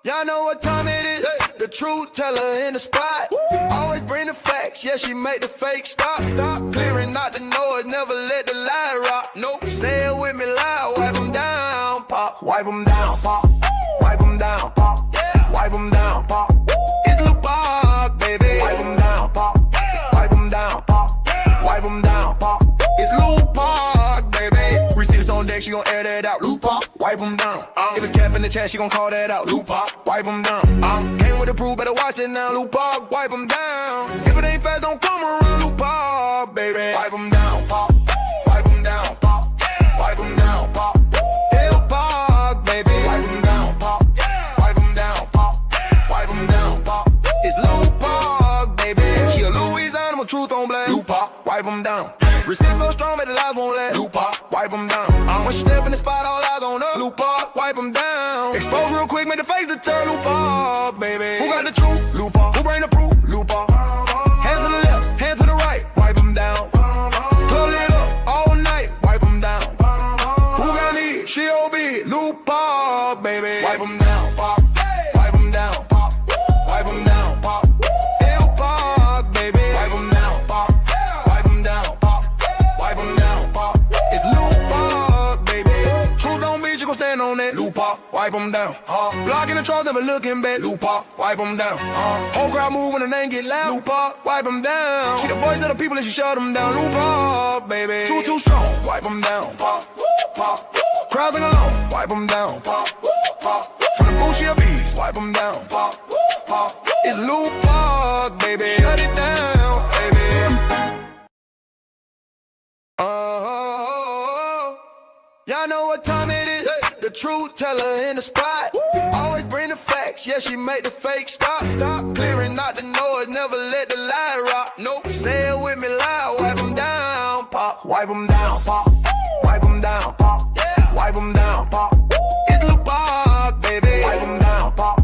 Y'all know what time it is. The truth teller in the spot. Always bring the facts. Yeah, she make the fake stop. Stop clearing out the noise. Never let the lie rock. Nope. Say it with me loud. Wipe them down, pop. Wipe them down, pop. Wipe them down, pop. Yeah. Wipe them down, pop. It's Lil Pop, baby. Wipe them down, pop. Wipe them down, pop. Wipe them down, pop. It's Lil Pop, baby. Receipts on deck, she gon' air that out. Lil Pop, wipe them down. If it's cap in the chat, she gon' call that out. Lil Pop, wipe them down. Came with the proof, better watch it now. Lil Pop, wipe them down. If it ain't fast, don't come around. Lil Pop, baby. Wipe them down, pop. Wipe them down, pop. Wipe them down, pop. Lil Pop, baby. Wipe them down, pop. Wipe them down, pop. Wipe them down, pop. It's Lil Pop, baby. She a Louisiana with truth on black. Lil Pop, wipe them down. Received so strong that the lies won't let. Lil Pop, wipe them down. When she step in the spot, all eyes on her. Lil Pop, wipe them down. Expose real quick, make the face to turn. Lil Pop, baby. Who got the truth? Lil Pop. Who bring the proof? Lil Pop. Hands to the left, hands to the right, wipe them down. Club lit up all night, wipe them down. Who got me? She OB. Lil Pop, baby. Wipe them down, pop. Wipe them down, pop. Wipe them down, pop. Lil Pop, baby. Wipe them down, pop. Wipe them down, pop. Wipe them down, pop. It's Lil Pop, baby. Truth don't beat, you gon' stand on that. Lil Pop, wipe them down. Blocking the trolls, never looking back. Lil Pop, wipe them down. Whole crowd move when the name get loud. Lil Pop, wipe them down. She the voice of the people and she shut them down. Lil Pop, baby. Truth too strong, wipe them down. Pop, pop. Crowds sing along, wipe them down. Pop, pop. From the booth, she a beast, wipe them down. Pop, pop. It's Lil Pop, baby. Shut it down, baby. Y'all know what time it is. The truth teller in the spot. Always bring the facts. Yeah, she make the fake stop. Stop clearing out the noise. Never let the lie rock. Nope. Say it with me loud. Wipe them down, pop. Wipe them down, pop. Wipe them down, pop. Yeah. Wipe them down, pop. It's Lil Pop, baby. Wipe them down, pop.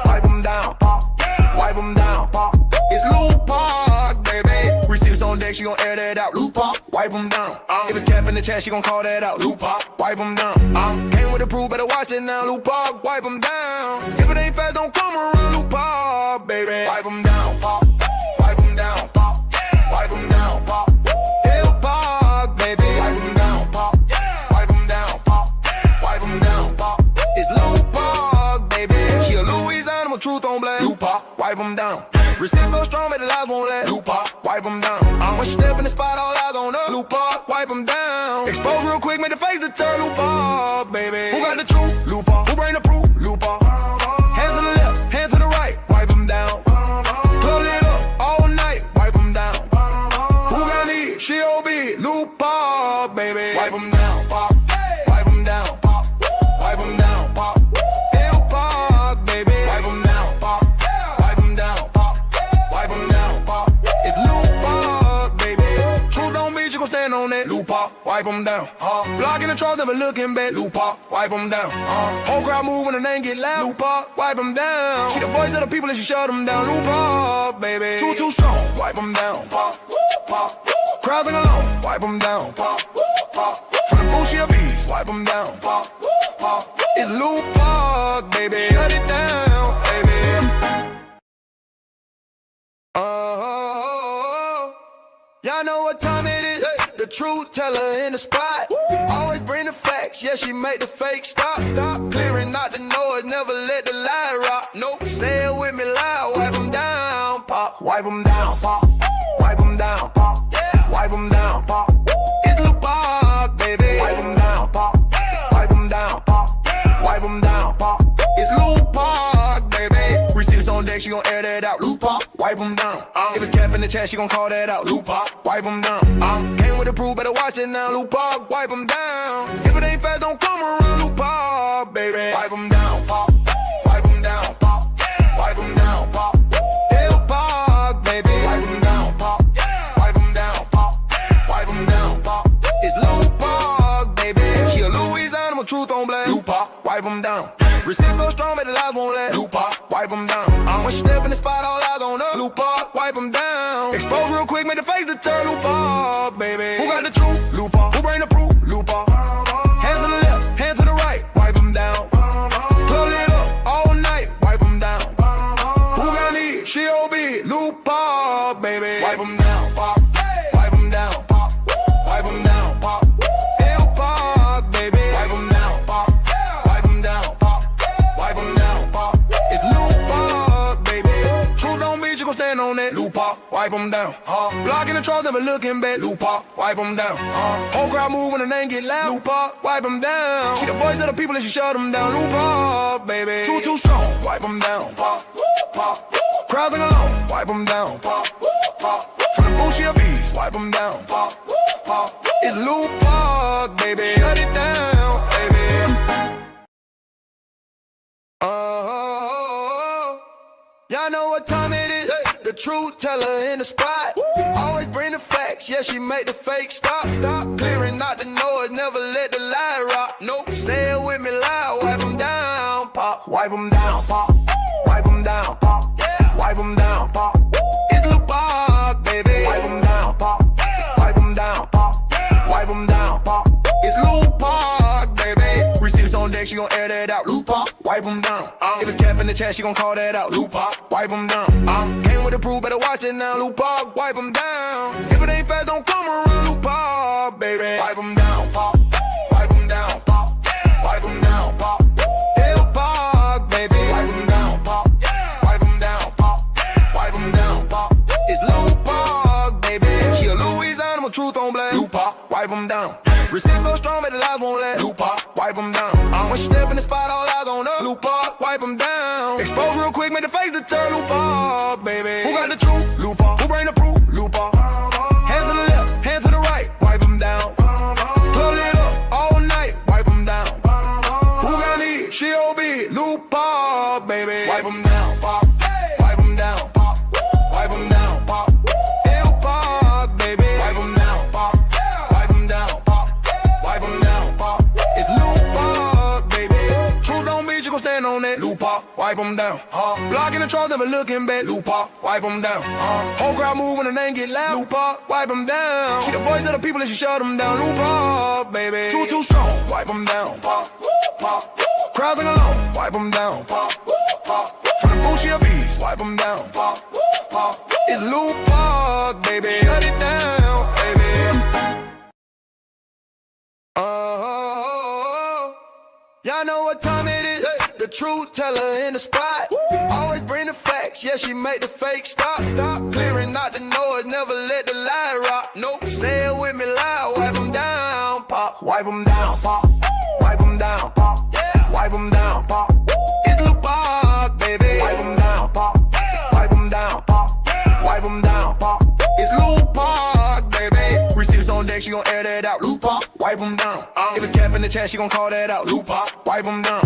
Wipe them down, pop. Wipe them down, pop. It's Lil Pop, baby. Receipts on deck, she gon' air that out. Lil Pop, wipe them down. If it's cap in the chat, she gon' call that out. Lil Pop, wipe them down. Came with the proof, better watch it now. Lil Pop, wipe them down. If it ain't fast, don't come around. Lil Pop, baby. Wipe them down, pop. Wipe them down, pop. Wipe them down, pop. Lil Pop, baby. Wipe them down, pop. Wipe them down, pop. Wipe them down, pop. It's Lil Pop, baby. She a Louisiana with truth on black. Lil Pop, wipe them down. Received so strong that the lies won't let. Lil Pop, wipe them down. When she step in the spot, all eyes on her. Lil Pop, wipe them down. Expose real quick, make the face to turn. Lil Pop, baby. Who got the truth? Lil Pop. Who bring the proof? Lil Pop. Hands to the left, hands to the right, wipe them down. Club lit up all night, wipe them down. Who got me? She OB. Lil Pop, baby. Wipe them down, pop. Wipe them down, pop. Wipe them down, pop. Lil Pop, baby. Wipe them down, pop. Wipe them down, pop. Wipe them down, pop. It's Lil Pop, baby. Truth don't beat, you gon' stand on that. Lil Pop, wipe them down. Blocking the trolls, never looking back. Lil Pop, wipe them down. Whole crowd move when the name get loud. Lil Pop, wipe them down. She the voice of the people and she shut them down. Lil Pop, baby. Truth too strong, wipe them down. Pop, pop. Crowds sing along, wipe them down. Pop, pop. From the booth, she a beast, wipe them down. Pop, pop. It's Lil Pop, baby. Shut it down, baby. Y'all know what time it is. The truth teller in the spot. Always bring the facts. Yeah, she make the fake stop. Stop clearing out the noise. Never let the lie rock. Nope. Say it with me loud. Wipe them down, pop. Wipe them down, pop. Wipe them down, pop. Yeah. Wipe them down, pop. It's Lil Pop, baby. Wipe them down, pop. Wipe them down, pop. Wipe them down, pop. It's Lil Pop, baby. Receipts on deck, she gon' air that out. Lil Pop, wipe them down. If it's cap in the chat, she gon' call that out. Lil Pop, wipe them down. Came with the proof, better watch it now. Lil Pop, wipe them down. If it ain't fast, don't come around. Lil Pop, baby. Wipe them down, pop. Wipe them down, pop. Wipe them down, pop. Lil Pop, baby. Wipe them down, pop. Wipe them down, pop. Wipe them down, pop. It's Lil Pop, baby. She a Louisiana with truth on black. Lil Pop, wipe them down. Received so strong that the lies won't let. Lil Pop, wipe them down. When she step in the spot, all eyes on her. Lil Pop, wipe them down. Expose real quick, make the face to turn. Lil Pop, baby. Who got the truth? Lil Pop. Who bring the proof? Lil Pop. Hands to the left, hands to the right, wipe them down. Club lit up all night, wipe wipe them down. Blocking the trolls, never looking back. Loop up, wipe them down. Whole crowd move when the name get loud. Loop up, wipe them down. She the voice of the people and she shut them down. Loop up, baby. True too strong, wipe them down. Crowds sing along, wipe them down. From the booth she a beast, wipe them down. It's Loop Park, baby. Shut it down, baby. Y'all know what time it is. The truth teller in the spot. Always bring the facts. Yeah, she make the fake stop. Stop clearing out the noise. Never let the lie rock. Nope. Say it with me loud. Wipe them down, pop. Wipe them down, pop. Wipe them down, pop. Yeah. Wipe them down, pop. It's Loop Park, baby. Wipe them down, pop. Wipe them down, pop. Wipe them down, pop. It's Loop Park, baby. Receipts on deck, she gon' air that out. Loop Park, wipe them down. If it's cap in the chat, she gon' call that out. Loop Park, wipe them down. Came with the proof, better watch it now. Loop Park, wipe them down. If it ain't fast, don't come around. Loop Park, baby. Wipe them down, pop. Wipe them down, pop. Wipe them down, pop. Hill Park, baby. Wipe them down, pop. Wipe them down, pop. Wipe them down, pop. It's Loop Park, baby. She a Louisiana with truth on blast. Loop Park, wipe them down. Receive so strong that the lies won't last. Loop Park, wipe them down. When she step in the spot, all eyes on her. Loop Park, wipe them down. Expose real quick, make the face to turn. Loop Park, baby. Who got the truth? Loop Park. Who bring the proof? Loop Park. Hands to the left, hands to the right, wipe them down. Club lit up all night, wipe them down. Who got need? She OB. Loop Park, baby. Wipe them down, pop. Wipe them down, pop. Wipe them down, pop. Hill Park, baby. Wipe them down, pop. Wipe them down, pop. Wipe them down, pop. It's Loop Park, baby. Truth don't mean you gon' stand on that. Loop Park, wipe them down. Blocking the trolls, never looking back. Loop Park, wipe them down. Whole crowd move when the name get loud. Loop Park, wipe them down. She the voice of the people and she shut them down. Loop Park, baby. Truth too strong, wipe them down. Crowds sing along, wipe them down. From the booth she a beast, wipe them down. It's Loop Park, baby. Shut it down, baby. Y'all know what time it is. The truth teller in the spot. Always bring the facts. Yeah, she make the fake stop. Stop clearing out the noise. Never let the lie rock. Nope. Say it with me loud. Wipe them down, pop. Wipe them down, pop. Wipe them down, pop. Yeah. Wipe them down, pop. It's Loop Park, baby. Wipe them down, pop. Wipe them down, pop. Wipe them down, pop. It's Loop Park, baby. Receipts on deck, she gon' air that out. Loop Park, wipe them down. If it's cap in the chat, she gon' call that out. Loop Park, wipe them down.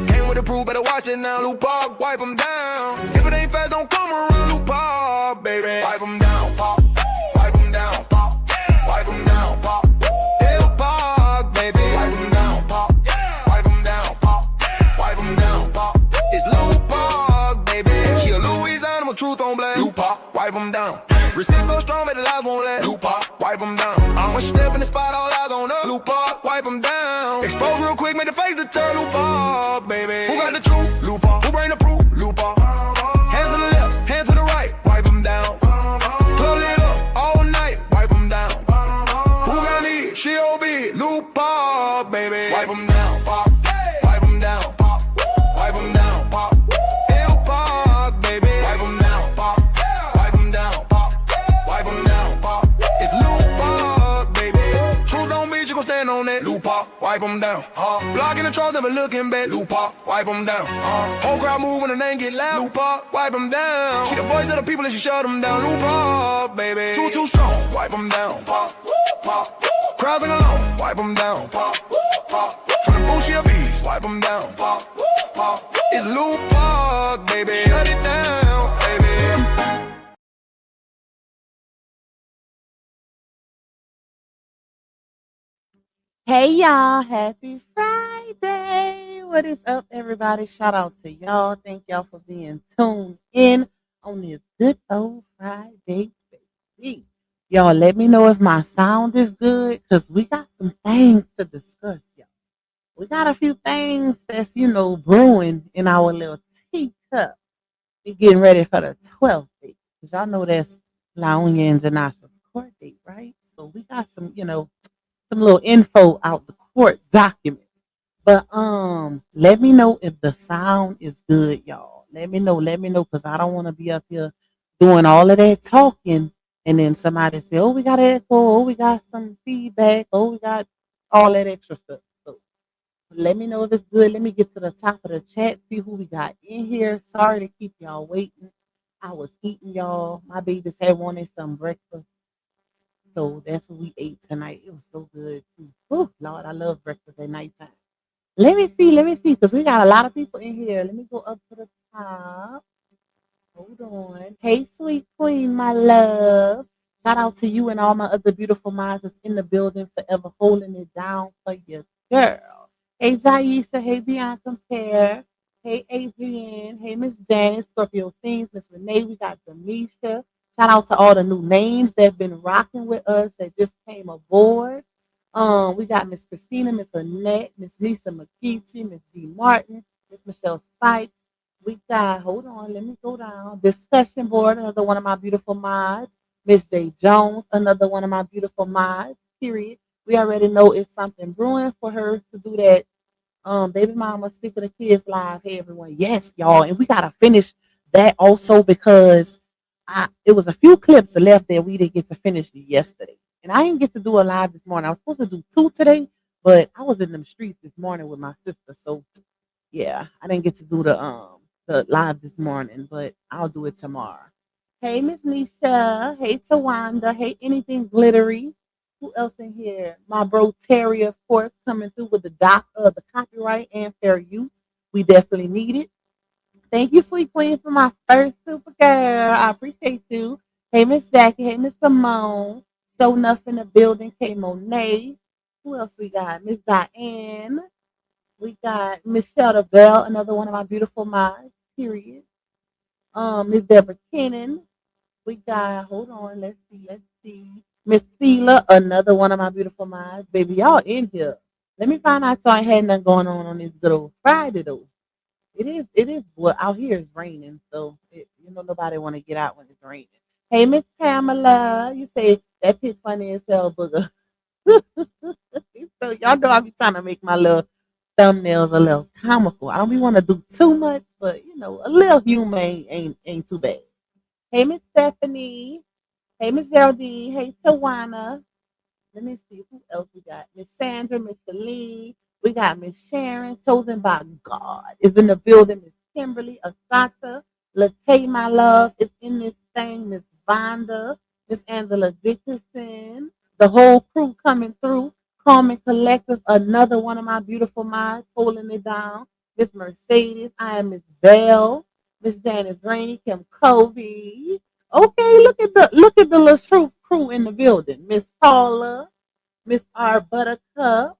Came with the proof, better watch it now. Loop Park, wipe them down. If it ain't fast, don't come around. Loop Park, baby. Wipe them down, pop. Wipe them down, pop. Wipe them down, pop. Hill Park, baby. Wipe them down, pop. Wipe them down, pop. Wipe them down, pop. It's Loop Park, baby. She a Louisiana with truth on blast. Loop Park, wipe them down. Receive so strong that the lies won't last. Loop Park, wipe them down. When she step in the spot, all eyes on her. Loop Park, wipe them down. Expose real quick, make the face to turn. Loop Park, baby. Who got the truth? Loop Park. Who bring the proof? Loop Park. Hands to the left, hands to the right, wipe them down. Club lit up all night, wipe them down. Who got need? She OB. Loop Park, baby. Wipe them down, pop. Wipe them down, pop. Wipe them down, pop. Hill Park, baby. Wipe them down, pop. Wipe them down, pop. Wipe them down, pop. It's Loop Park, baby. Truth don't mean you gon' stand on that. Loop Park, wipe them down. Blocking the trolls, never looking back. Loop Park, wipe them down. Whole crowd move when the name get loud. Loop Park, wipe them down. She the voice of the people and she shut them down. Loop Park, baby. Truth too strong, wipe them down. Crowds sing along, wipe them down. From the booth she a beast, wipe them down. It's Loop Park, baby. Shut it down, baby. Hey y'all, happy Friday. What is up, everybody? Shout out to y'all. Thank y'all for being tuned in on this good old Friday, baby. Y'all let me know if my sound is good, because we got some things to discuss, y'all. We got a few things that's, brewing in our little teacup. We're getting ready for the 12th date. Because y'all know that's La Uña and Janasha's court date, right? So we got some, some little info out the court document. But let me know if the sound is good, y'all. Let me know, because I don't want to be up here doing all of that talking, and then somebody say, "Oh, we got an echo. Oh, we got some feedback. Oh, we got all that extra stuff." So let me know if it's good. Let me get to the top of the chat, see who we got in here. Sorry to keep y'all waiting. I was eating, y'all. My babies had wanted some breakfast, so that's what we ate tonight. It was so good too. Oh Lord, I love breakfast at nighttime. Let me see, because we got a lot of people in here. Let me go up to the top. Hold on. Hey, sweet queen, my love. Shout out to you and all my other beautiful minds that's in the building, forever holding it down for your girl. Hey, Jaisha. Hey, Bianca Pear. Hey, Adrienne. Hey, Miss Janice, Scorpio Things. Miss Renee. We got Demisha. Shout out to all the new names that have been rocking with us that just came aboard. We got Miss Christina, Miss Annette, Miss Lisa McKeechee, Miss D. Martin, Miss Michelle Spikes. We got, hold on, let me go down. Discussion board, another one of my beautiful mods. Miss J. Jones, another one of my beautiful mods, period. We already know it's something brewing for her to do that. Baby mama, stick with the kids live. Hey everyone. Yes, y'all. And we gotta finish that also because it was a few clips left that we didn't get to finish yesterday. And I didn't get to do a live this morning. I was supposed to do two today, but I was in them streets this morning with my sister. So yeah, I didn't get to do the live this morning, but I'll do it tomorrow. Hey, Miss Nisha. Hey, Tawanda. Hey, anything glittery. Who else in here? My bro Terry, of course, coming through with the copyright and fair use. We definitely need it. Thank you, Sweet Queen, for my first super girl. I appreciate you. Hey, Miss Jackie. Hey, Miss Simone. So enough in the building. K Monet. Who else we got? Miss Diane. We got Michelle Bell, another one of my beautiful minds, period. Miss Deborah Kennan. We got, hold on, let's see. Miss Thela, another one of my beautiful minds. Baby, y'all in here. Let me find out so I ain't had nothing going on this good old Friday, though. Well, out here it's raining, so nobody want to get out when it's raining. Hey, Miss Pamela, you say that pit funny as hell, booger. So y'all know I be trying to make my little thumbnails a little comical. I don't be want to do too much, but a little humor ain't too bad. Hey, Miss Stephanie. Hey, Miss Geraldine. Hey, Tawana. Let me see who else we got. Miss Sandra, Miss Celine. We got Miss Sharon, chosen by God, is in the building. Miss Kimberly, Asata, Latay, my love, is in this thing. Miss Vonda, Miss Angela Dickerson, the whole crew coming through. Carmen Collective, another one of my beautiful minds, holding it down. Miss Mercedes, I am Miss Bell, Miss Janice Rainey, Kim Covey. Okay, look at the little crew in the building. Miss Paula, Miss R Buttercup.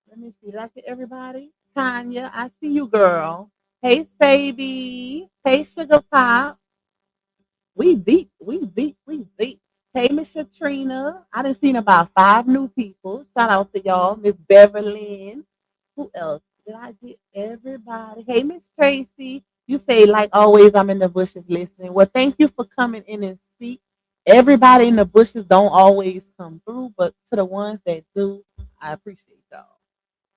Let me see. Did I get everybody? Tanya, I see you, girl. Hey, baby. Hey, Sugar Pop. We deep. We deep. We deep. Hey, Miss Shatrina. I done seen about 5 new people. Shout out to y'all. Miss Beverly. Who else? Did I get everybody? Hey, Miss Tracy. You say, like always, I'm in the bushes listening. Well, thank you for coming in and speak. Everybody in the bushes don't always come through, but to the ones that do, I appreciate y'all.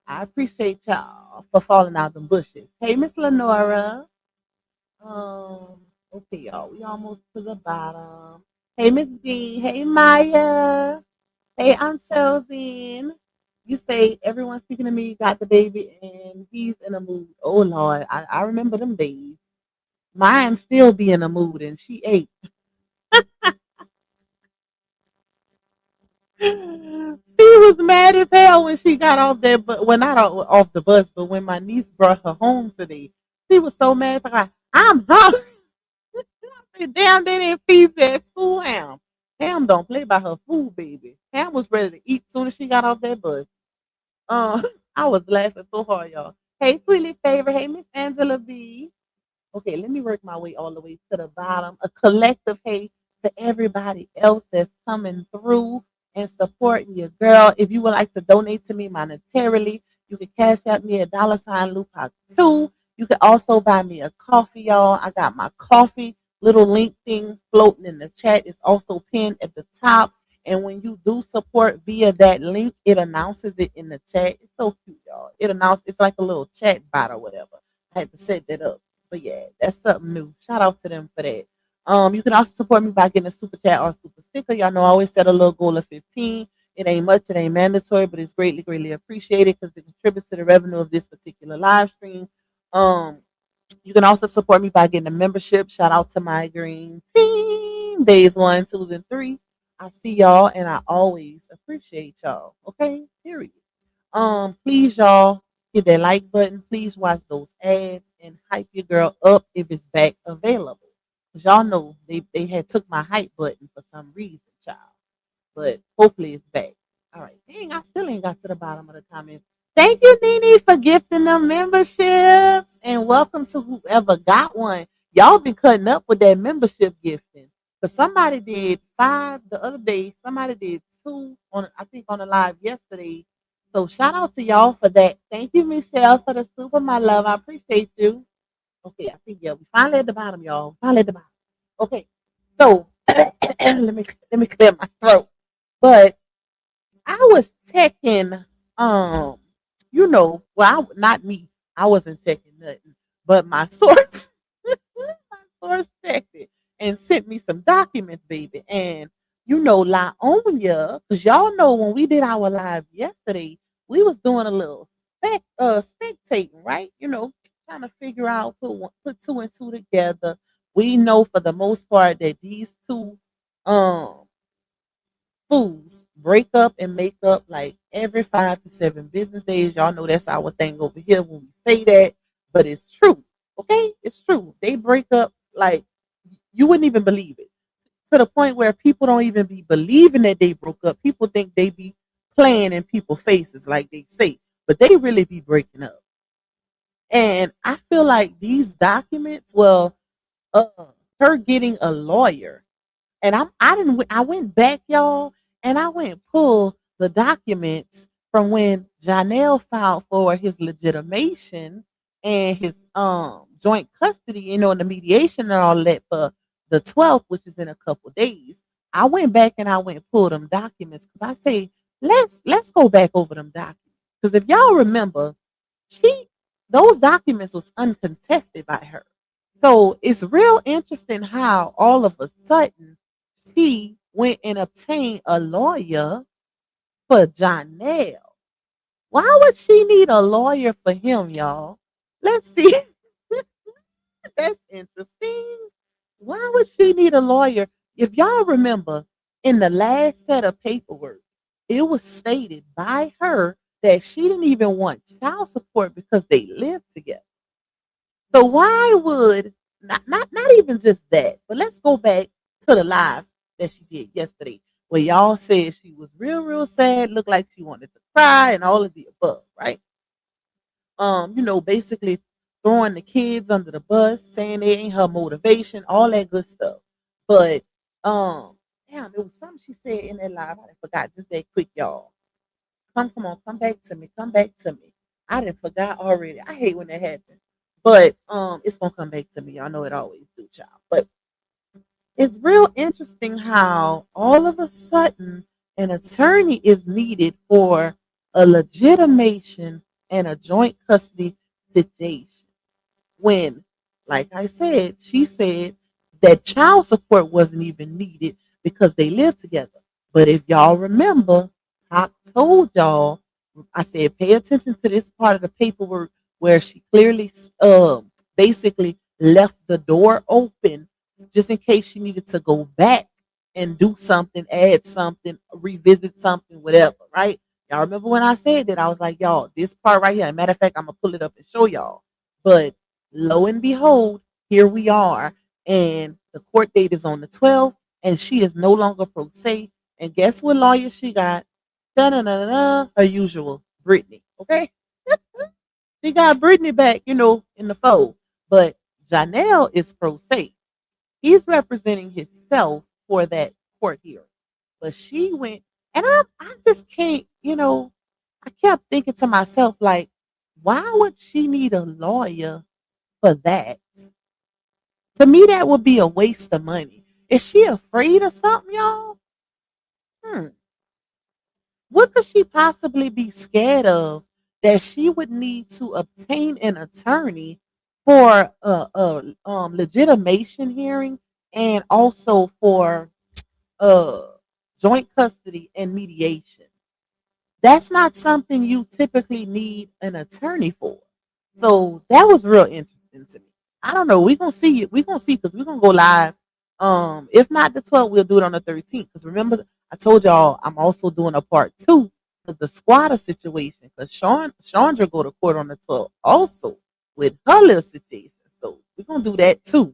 I appreciate y'all for falling out the bushes. Hey, Miss Lenora. Okay, y'all. We almost to the bottom. Hey, Miss Jean. Hey, Maya. Hey, I'm Chelsea. You say everyone speaking to me got the baby and he's in a mood. Oh Lord, I remember them days. Mine still be in a mood and she ate. She was mad as hell when she got off there, but well, not off the bus, but when my niece brought her home today, she was so mad. Like, I'm hungry. Damn, they didn't feed that fool Ham. Ham don't play by her food, baby. Ham was ready to eat soon as she got off that bus. Uh, I was laughing so hard, y'all. Hey, sweetie favorite. Hey, Miss Angela B. Okay, let me work my way all the way to the bottom. A collective hey to everybody else that's coming through and supporting your girl. If you would like to donate to me monetarily, you can cash out me at $Lupac2. You can also buy me a coffee, y'all. I got my coffee little link thing floating in the chat. It's also pinned at the top. And when you do support via that link, it announces it in the chat. It's so cute, y'all. It's like a little chat bot or whatever. I had to set that up. But yeah, that's something new. Shout out to them for that. You can also support me by getting a super chat or super sticker. Y'all know I always set a little goal of 15. It ain't much, it ain't mandatory, but it's greatly, greatly appreciated because it contributes to the revenue of this particular live stream. Um, you can also support me by getting a membership. Shout out to my green team, days 1, 2, and 3. I see y'all and I always appreciate y'all. Okay, period. Please, y'all, hit that like button. Please watch those ads and hype your girl up if it's back available. Cause y'all know they had took my hype button for some reason, child. But hopefully it's back. All right. Dang, I still ain't got to the bottom of the comment. Thank you, Nene, for gifting them memberships. And welcome to whoever got one. Y'all been cutting up with that membership gifting. Because somebody did 5 the other day. Somebody did 2 on I think on the live yesterday. So shout out to y'all for that. Thank you, Michelle, for the super, my love. I appreciate you. Okay, I think yeah, we finally at the bottom, y'all. Finally at the bottom. Okay. So let me clear my throat. But I was checking, um, not me. I wasn't checking nothing, but my source, my source checked it and sent me some documents, baby. And Laonia, because y'all know when we did our live yesterday, we was doing a little spectating, right? Trying to figure out put 2 and 2 together. We know for the most part that these two um fools break up and make up like every 5 to 7 business days. Y'all know that's our thing over here when we say that, but it's true. Okay, it's true. They break up like you wouldn't even believe it, to the point where people don't even be believing that they broke up. People think they be playing in people's faces like they say, but they really be breaking up. And I feel like these documents, well, uh, her getting a lawyer, and I went back, y'all, and I went and pulled the documents from when Johnell filed for his legitimation and his joint custody, and the mediation and all that for the 12th, which is in a couple days. I went back and I went and pulled them documents because I say let's go back over them documents. Because if y'all remember, she those documents was uncontested by her. So it's real interesting how all of a sudden she went and obtained a lawyer for Johnell. Why would she need a lawyer for him, y'all? Let's see. That's interesting. Why would she need a lawyer? If y'all remember, in the last set of paperwork, it was stated by her that she didn't even want child support because they lived together. So why would not even just that, but let's go back to the live that she did yesterday, where y'all said she was real, real sad, looked like she wanted to cry, and all of the above, right? Basically throwing the kids under the bus, saying they ain't her motivation, all that good stuff. But damn, there was something she said in that live. I forgot just that quick, y'all. Come on, come back to me, come back to me. I didn't forgot already. I hate when that happens. But it's gonna come back to me. I know it always do, child. But it's real interesting how all of a sudden an attorney is needed for a legitimation and a joint custody situation. When, like I said, she said that child support wasn't even needed because they lived together. But if y'all remember, I told y'all, I said, pay attention to this part of the paperwork where she clearly basically left the door open just in case she needed to go back and do something, add something, revisit something, whatever, right? Y'all remember when I said that? I was like, y'all, this part right here, matter of fact, I'm going to pull it up and show y'all. But lo and behold, here we are. And the court date is on the 12th, and she is no longer pro se. And guess what lawyer she got? Da-da-da-da-da, her usual, Brittany. Okay? She got Brittany back, in the fold. But Johnell is pro se. He's representing himself for that court hearing. But she went, and I just can't, I kept thinking to myself, like, why would she need a lawyer for that? To me, that would be a waste of money. Is she afraid of something, y'all? Hmm. What could she possibly be scared of that she would need to obtain an attorney for a legitimation hearing and also for uh joint custody and mediation. That's not something you typically need an attorney for. So that was real interesting to me. I don't know. We're gonna see it. We're gonna see because we're gonna go live. If not the 12th, we'll do it on the 13th. Because remember, I told y'all I'm also doing a part two of the squatter situation. Because Chandra go to court on the 12th also with her little situation. So we're gonna do that too.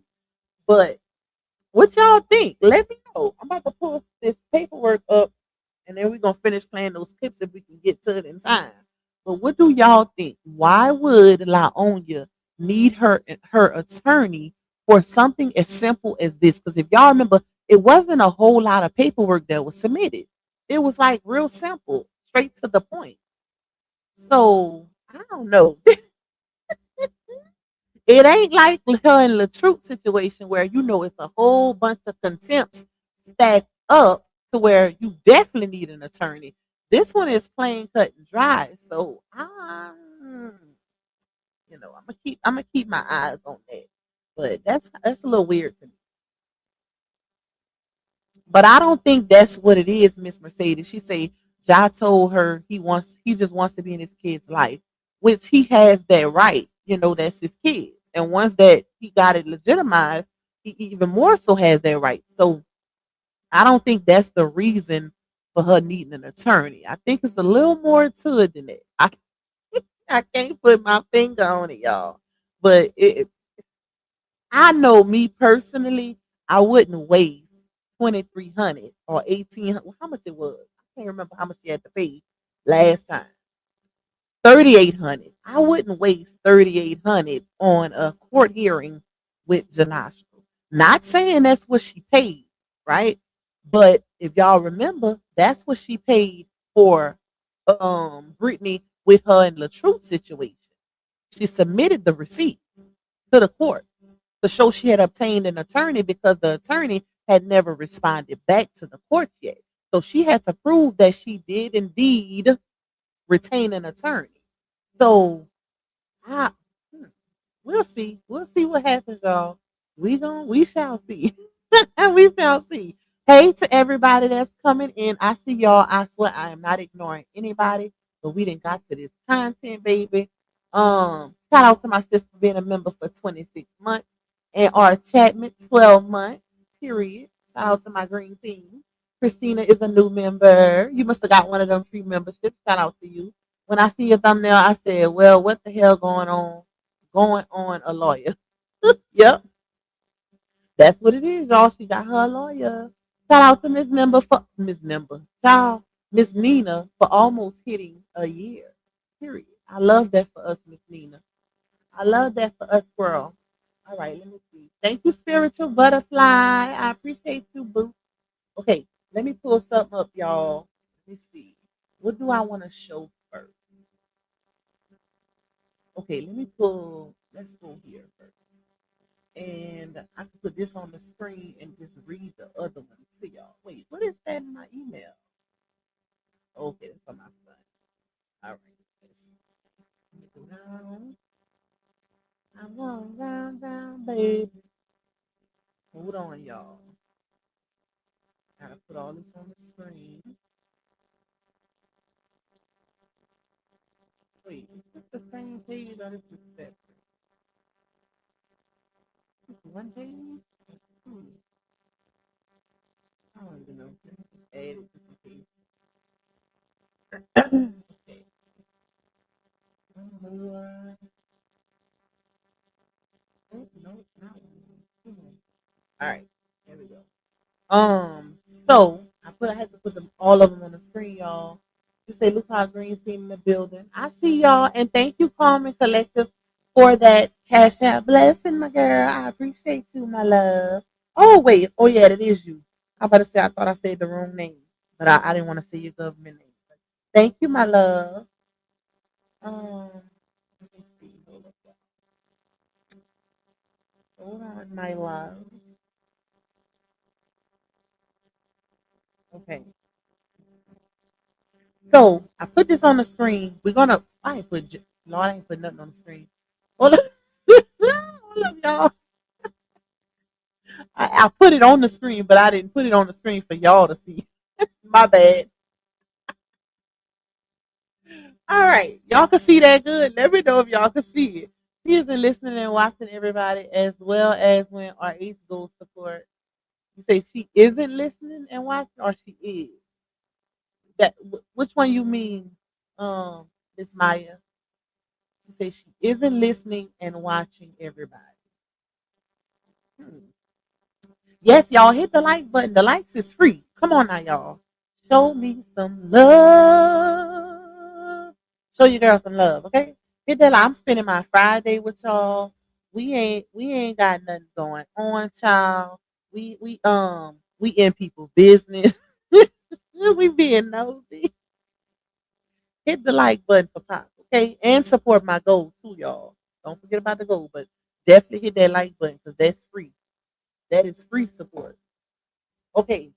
But what y'all think? Let me know. I'm about to pull this paperwork up and then we're gonna finish playing those clips if we can get to it in time. But what do y'all think? Why would Laonya need her attorney for something as simple as this? Because if y'all remember, it wasn't a whole lot of paperwork that was submitted. It was like real simple, straight to the point. So I don't know. It ain't like her and Latruth situation where you know it's a whole bunch of contempts stacked up to where you definitely need an attorney. This one is plain cut and dry. So I'm gonna keep my eyes on that. But that's a little weird to me. But I don't think that's what it is, Miss Mercedes. She say Ja told her he just wants to be in his kid's life, which he has that right. You know, that's his kid. And once that he got it legitimized, he even more so has that right. So I don't think that's the reason for her needing an attorney. I think it's a little more to it than that. I can't put my finger on it, y'all. But I know me personally, I wouldn't waste 2,300 or 1,800. How much it was? I can't remember how much you had to pay last time. 3,800. I wouldn't waste 3,800 on a court hearing with Janasha. Not saying that's what she paid, right? But if y'all remember, that's what she paid for Brittany with her and Latruth situation. She submitted the receipt to the court to show she had obtained an attorney because the attorney had never responded back to the court yet. So she had to prove that she did indeed retain an attorney. So I, hmm, we'll see. We'll see what happens, y'all. We shall see. We shall see. Hey to everybody that's coming in. I see y'all. I swear I am not ignoring anybody, but we didn't got to this content, baby. Shout out to my sister being a member for 26 months and our Chapman 12 months. Period. Shout out to my green team. Christina is a new member. You must have got one of them free memberships. Shout out to you. When I see your thumbnail, I said, "Well, what the hell going on? Going on a lawyer?" Yep, that's what it is, y'all. She got her a lawyer. Shout out to Miss Nimber. Child, Miss Nina for almost hitting a year. Period. I love that for us, Miss Nina. I love that for us, girl. All right, let me see. Thank you, spiritual butterfly. I appreciate you, boo. Okay, let me pull something up, y'all. Let me see. What do I want to show first? Okay, let me pull. Let's go here first. And I can put this on the screen and just read the other one to y'all. Wait, what is that in my email? Okay, it's for my son. All right, let's go down. I'm going down, down, baby. Hold on, y'all. Gotta put all this on the screen. Wait, is this the same page or is this separate? This one page? Hmm. I don't even know. Let me just add it just in case. Okay. More. Oh, no, not one. All right, there we go. So I had to put them all of them on the screen, y'all. You say look how Green's team in the building. I see y'all, and thank you, Carmen Collective, for that cash out blessing, my girl. I appreciate you, my love. Oh wait, oh yeah, it is you. I'm about to say I thought I said the wrong name, but I didn't want to say your government name. Thank you, my love. Let me see. Hold on, my loves. Okay. So I put this on the screen. We're gonna. I ain't put. Lord, I ain't put nothing on the screen. Hold up, hold up, y'all. I put it on the screen, but I didn't put it on the screen for y'all to see. My bad. All right. Y'all can see that good. Let me know if y'all can see it. She isn't listening and watching everybody as well as when our age goes support. You say she isn't listening and watching, or she is? Which one you mean, Miss Maya? You say she isn't listening and watching everybody. Hmm. Yes, y'all hit the like button. The likes is free. Come on now, y'all. Show me some love. Show your girl some love, okay? Hit that like. I'm spending my Friday with y'all. We ain't got nothing going on, child. We in people business. We being nosy. Hit the like button for Pop, okay? And support my goal too, y'all. Don't forget about the goal, but definitely hit that like button because that's free. That is free support. Okay,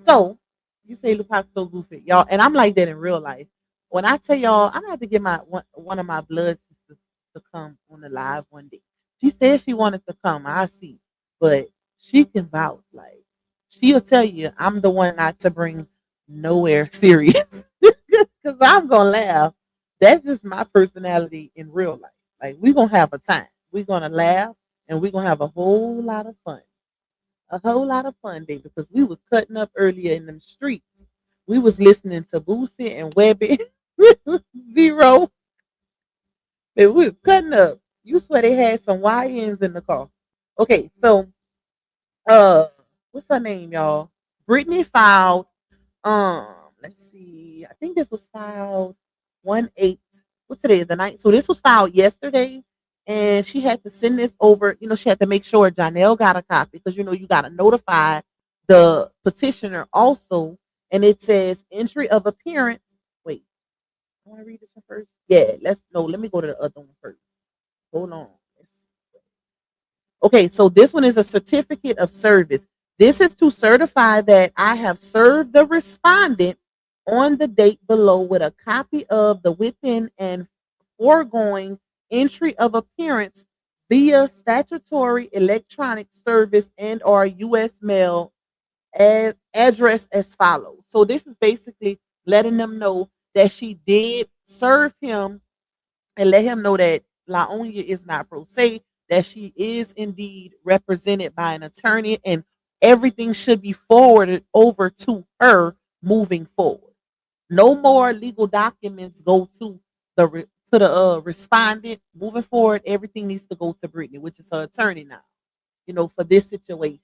so you say Lupac so goofy, y'all, and I'm like that in real life. When I tell y'all, I'm gonna have to get my one of my blood sisters to come on the live one day. She said she wanted to come. I see, but she can vouch. Like she'll tell you, I'm the one not to bring nowhere serious because I'm gonna laugh. That's just my personality in real life. Like we gonna have a time. We're gonna laugh and we're gonna have a whole lot of fun, a whole lot of fun day because we was cutting up earlier in them streets. We was listening to Boosie and Webby Zero. And we was cutting up. You swear they had some YNs in the car. Okay, so uh what's her name, y'all? Brittany filed um let's see, I think this was filed 1/8. What today is the night? So this was filed yesterday and she had to send this over. She had to make sure Johnell got a copy because you gotta notify the petitioner also. And it says entry of appearance. Wait, I want to read this one first. Yeah, let me go to the other one first. Hold on. Okay, so this one is a certificate of service. This is to certify that I have served the respondent on the date below with a copy of the within and foregoing entry of appearance via statutory electronic service and or U.S. mail as address as follows. So this is basically letting them know that she did serve him and let him know that Laonia is not pro se, that she is indeed represented by an attorney, and everything should be forwarded over to her moving forward. No more legal documents go to the respondent. Moving forward, everything needs to go to Brittany, which is her attorney now. For this situation.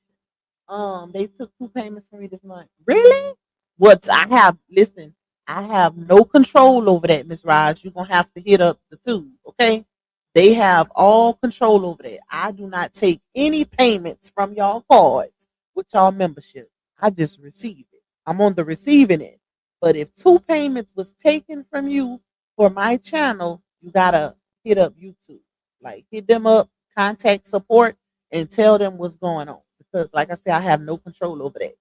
They took two payments from me this month. Really? What I have, listen, I have no control over that, Miss Raj. You're gonna have to hit up the two, okay? They have all control over that. I do not take any payments from y'all cards with y'all membership. I just receive it. I'm on the receiving end. But if two payments was taken from you for my channel, you gotta hit up YouTube. Like hit them up, contact support, and tell them what's going on. Because like I said, I have no control over that.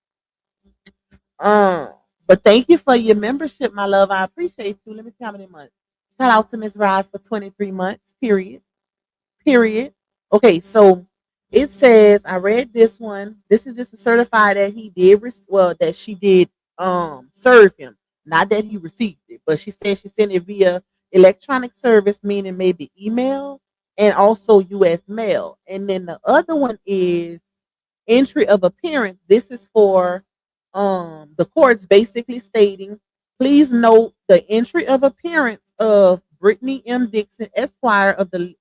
Um, but thank you for your membership, my love. I appreciate you. Let me see how many months. Shout out to Miss Ross for 23 months. Period. Period. Okay, so it says I read this one. This is just to certify that he did that she did serve him. Not that he received it, but she said she sent it via electronic service, meaning maybe email and also US mail. And then the other one is entry of appearance. This is for the courts basically stating, please note the entry of appearance of Brittany M. Dixon, Esquire of the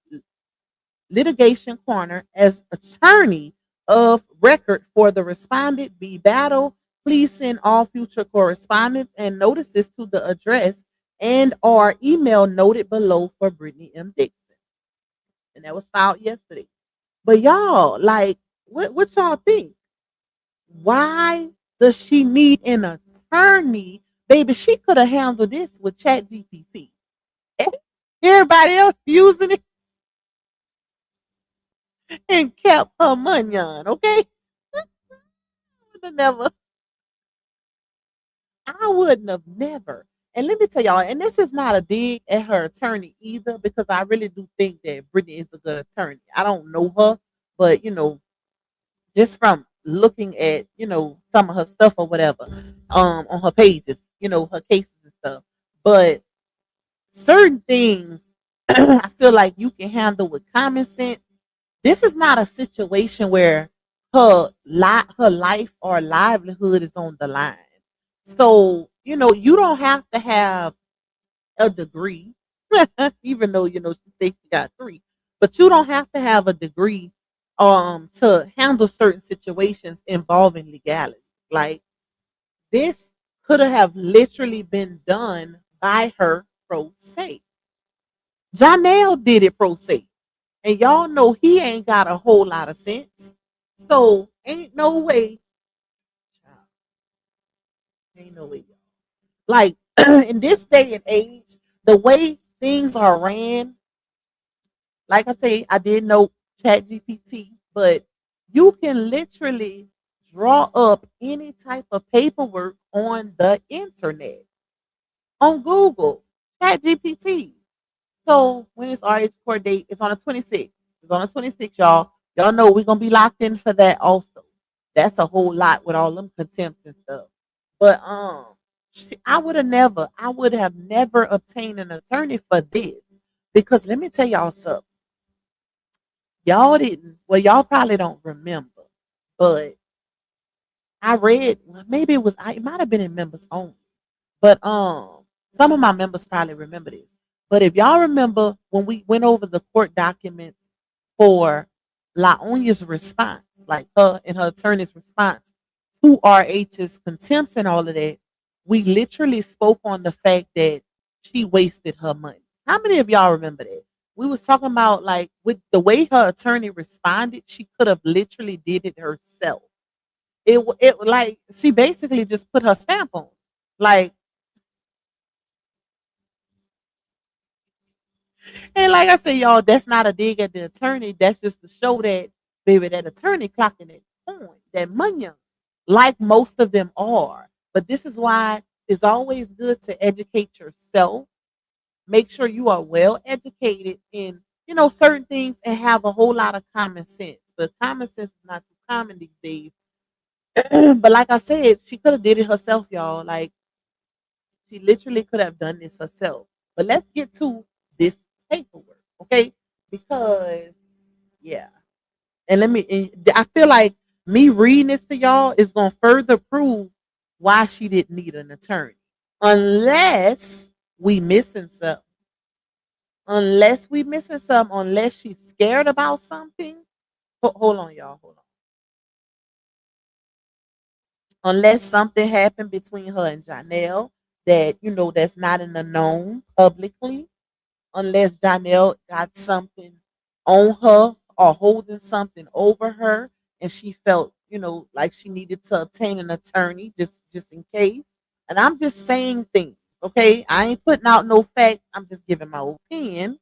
litigation corner as attorney of record for the respondent B battle. Please send all future correspondence and notices to the address and or email noted below for Brittany M. Dixon. And that was filed yesterday. But y'all, like, what y'all think? Why does she need an attorney? Baby, she could have handled this with Chat GPT. Everybody else using it and kept her money on, okay? Never. I wouldn't have never. And let me tell y'all, and this is not a dig at her attorney either, because I really do think that Brittany is a good attorney. I don't know her, but just from looking at, some of her stuff or whatever, on her pages, her cases and stuff. But certain things I feel like you can handle with common sense. This is not a situation where her life or livelihood is on the line. So, you don't have to have a degree, even though she says she got three, but you don't have to have a degree to handle certain situations involving legality. Like this could have literally been done by her pro se. Johnell did it pro se. And y'all know he ain't got a whole lot of sense. So ain't no way. Ain't no way. Like in this day and age, the way things are ran, like I say, I did know Chat GPT, but you can literally draw up any type of paperwork on the internet, on Google, Chat GPT. So when it's RH court date, it's on the 26th. It's on the 26th, y'all. Y'all know we're gonna be locked in for that also. That's a whole lot with all them contempts and stuff. But I would have never obtained an attorney for this. Because let me tell y'all something. Y'all didn't, well, y'all probably don't remember, but I read, well, maybe it might have been in members only, but some of my members probably remember this. But if y'all remember when we went over the court documents for Laonia's response, like her and her attorney's response to RH's contempts and all of that, we literally spoke on the fact that she wasted her money. How many of y'all remember that? We was talking about like with the way her attorney responded, she could have literally did it herself. It like she basically just put her stamp on. Like, and like I said, y'all, that's not a dig at the attorney. That's just to show that, baby, that attorney clocking that point, that money, like most of them are. But this is why it's always good to educate yourself. Make sure you are well educated in, certain things and have a whole lot of common sense. But common sense is not too common these days. But like I said, she could have did it herself, y'all. Like she literally could have done this herself. But let's get to this paperwork, okay? Because yeah, and I feel like me reading this to y'all is gonna further prove why she didn't need an attorney, unless we missing something. Unless she's scared about something. Hold on, y'all. Hold on. Unless something happened between her and Johnell that that's not in the known publicly, unless Johnell got something on her or holding something over her and she felt, like she needed to obtain an attorney just in case. And I'm just saying things, okay? I ain't putting out no facts. I'm just giving my opinion,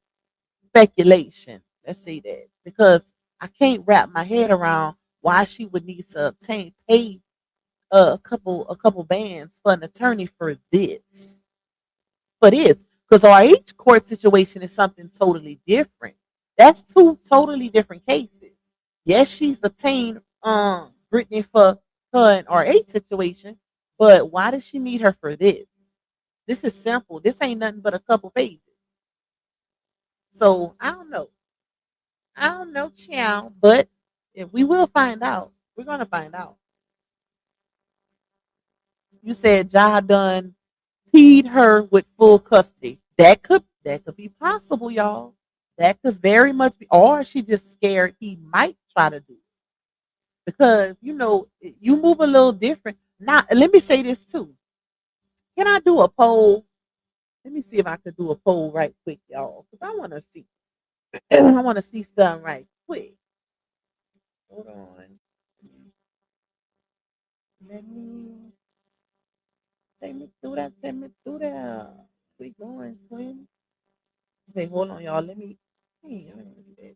speculation. Let's say that because I can't wrap my head around why she would need to obtain pay a couple bands for an attorney for this. For this. Because our each court situation is something totally different. That's two totally different cases. Yes, she's obtained Brittany for her and RH situation, but why does she need her for this? This is simple. This ain't nothing but a couple pages. So I don't know. I don't know, Chow, but if we will find out. We're gonna find out. You said Ja done feed her with full custody. That could be possible, y'all. That could very much be, or she just scared he might try to do it because you move a little different. Now, let me say this too. Can I do a poll? Let me see if I could do a poll right quick, y'all, because I want to see. I want to see something right quick. Hold on. Let me do that. Let me do that. We going, twin. Okay, hold on, y'all. Hey, I don't do that.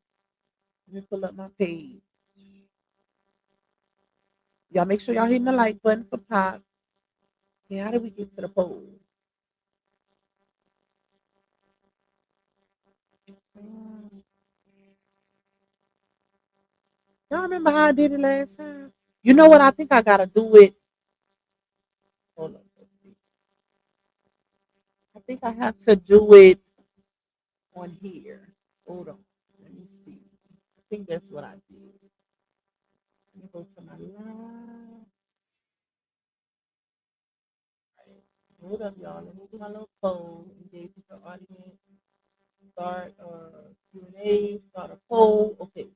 Let me pull up my page. Y'all make sure y'all hitting the like button for pop. Yeah, how did we get to the poll? Um, Y'all remember how I did it last time? You know what? I think I gotta do it. Hold on. Let's see. I think I have to do it on here. Hold on. Let me see. I think that's what I did. Let me go to my live. Hold up, y'all. Let me do my little poll. Engage with the audience. Start Q&A. Start a poll. Okay.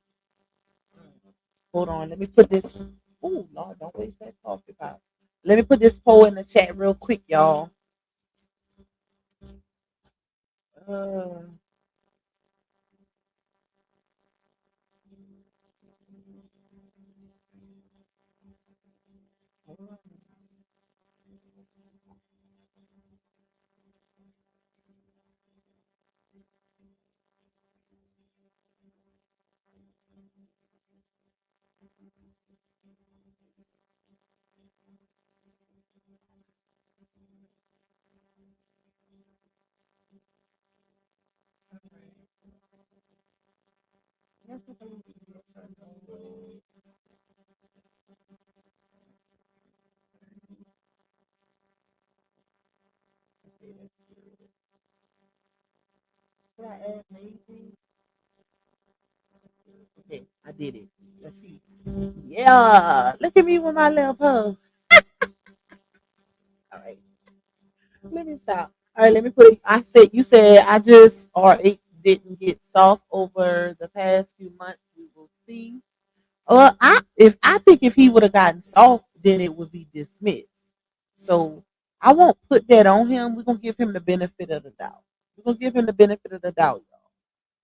Hold on. Let me put this. Oh, Lord, don't waste that coffee pot. Let me put this poll in the chat real quick, y'all. Uh, Okay, I did it. Let's see. Yeah, look at me with my little pose. All right, let me stop. All right, let me put it. I said you said I just RH didn't get soft over the past few months. We will see. I think if he would have gotten soft, then it would be dismissed. So I won't put that on him. We're gonna give him the benefit of the doubt. We're gonna give him the benefit of the doubt, y'all.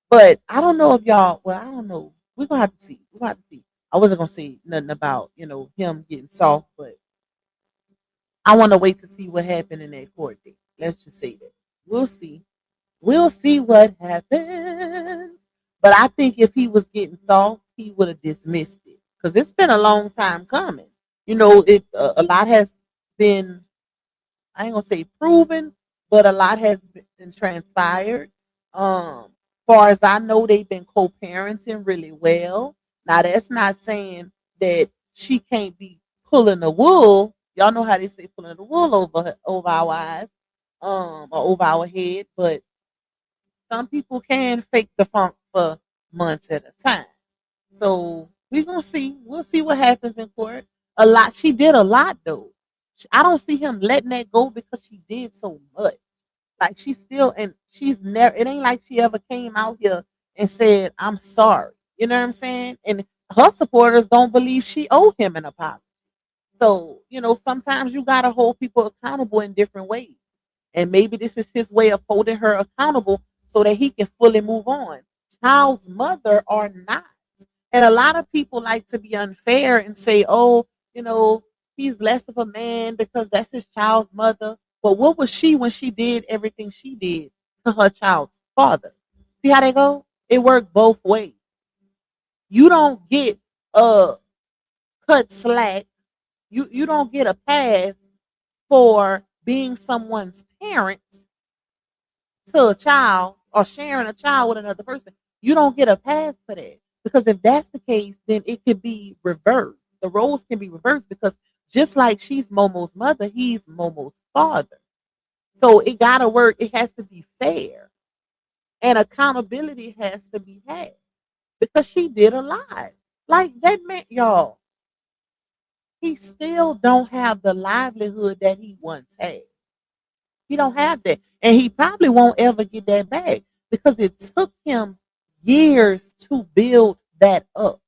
But I don't know if y'all. Well, I don't know. We're gonna have to see. We're gonna have to see. I wasn't gonna say nothing about him getting soft, but I want to wait to see what happened in that court date. Let's just say that we'll see. We'll see what happens. But I think if he was getting soft, he would have dismissed it because it's been a long time coming. It a lot has been. I ain't gonna say proven, but a lot has been transpired. Far as I know, they've been co-parenting really well. Now that's not saying that she can't be pulling the wool. Y'all know how they say pulling the wool over our eyes, or over our head. But some people can fake the funk for months at a time. So we're gonna see. We'll see what happens in court. A lot. She did a lot though. I don't see him letting that go because she did so much. Like she's still, and she's never. It ain't like she ever came out here and said, "I'm sorry." You know what I'm saying? And her supporters don't believe she owed him an apology. So sometimes you gotta hold people accountable in different ways. And maybe this is his way of holding her accountable so that he can fully move on. Child's mother or not. And a lot of people like to be unfair and say, oh, you know, he's less of a man because that's his child's mother. But what was she when she did everything she did to her child's father? See how they go? It worked both ways. You don't get cut slack. You don't get a pass for being someone's parent to a child or sharing a child with another person. You don't get a pass for that. Because if that's the case, then it could be reversed. The roles can be reversed because just like she's Momo's mother, he's Momo's father. So it gotta work. It has to be fair. And accountability has to be had. Because she did a lot. Like that man, y'all, he still don't have the livelihood that he once had. He don't have that. And he probably won't ever get that back because it took him years to build that up.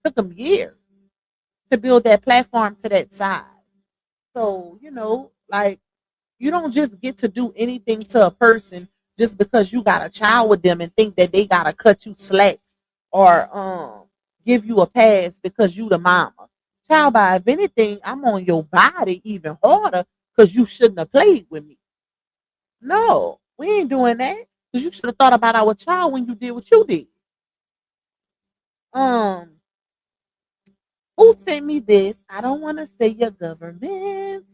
It took him years to build that platform to that size. So, like you don't just get to do anything to a person just because you got a child with them and think that they gotta cut you slack or give you a pass because you the mama. Child, by if anything, I'm on your body even harder because you shouldn't have played with me. No, we ain't doing that. Because you should have thought about our child when you did what you did. Um, who sent me this? I don't want to say your government.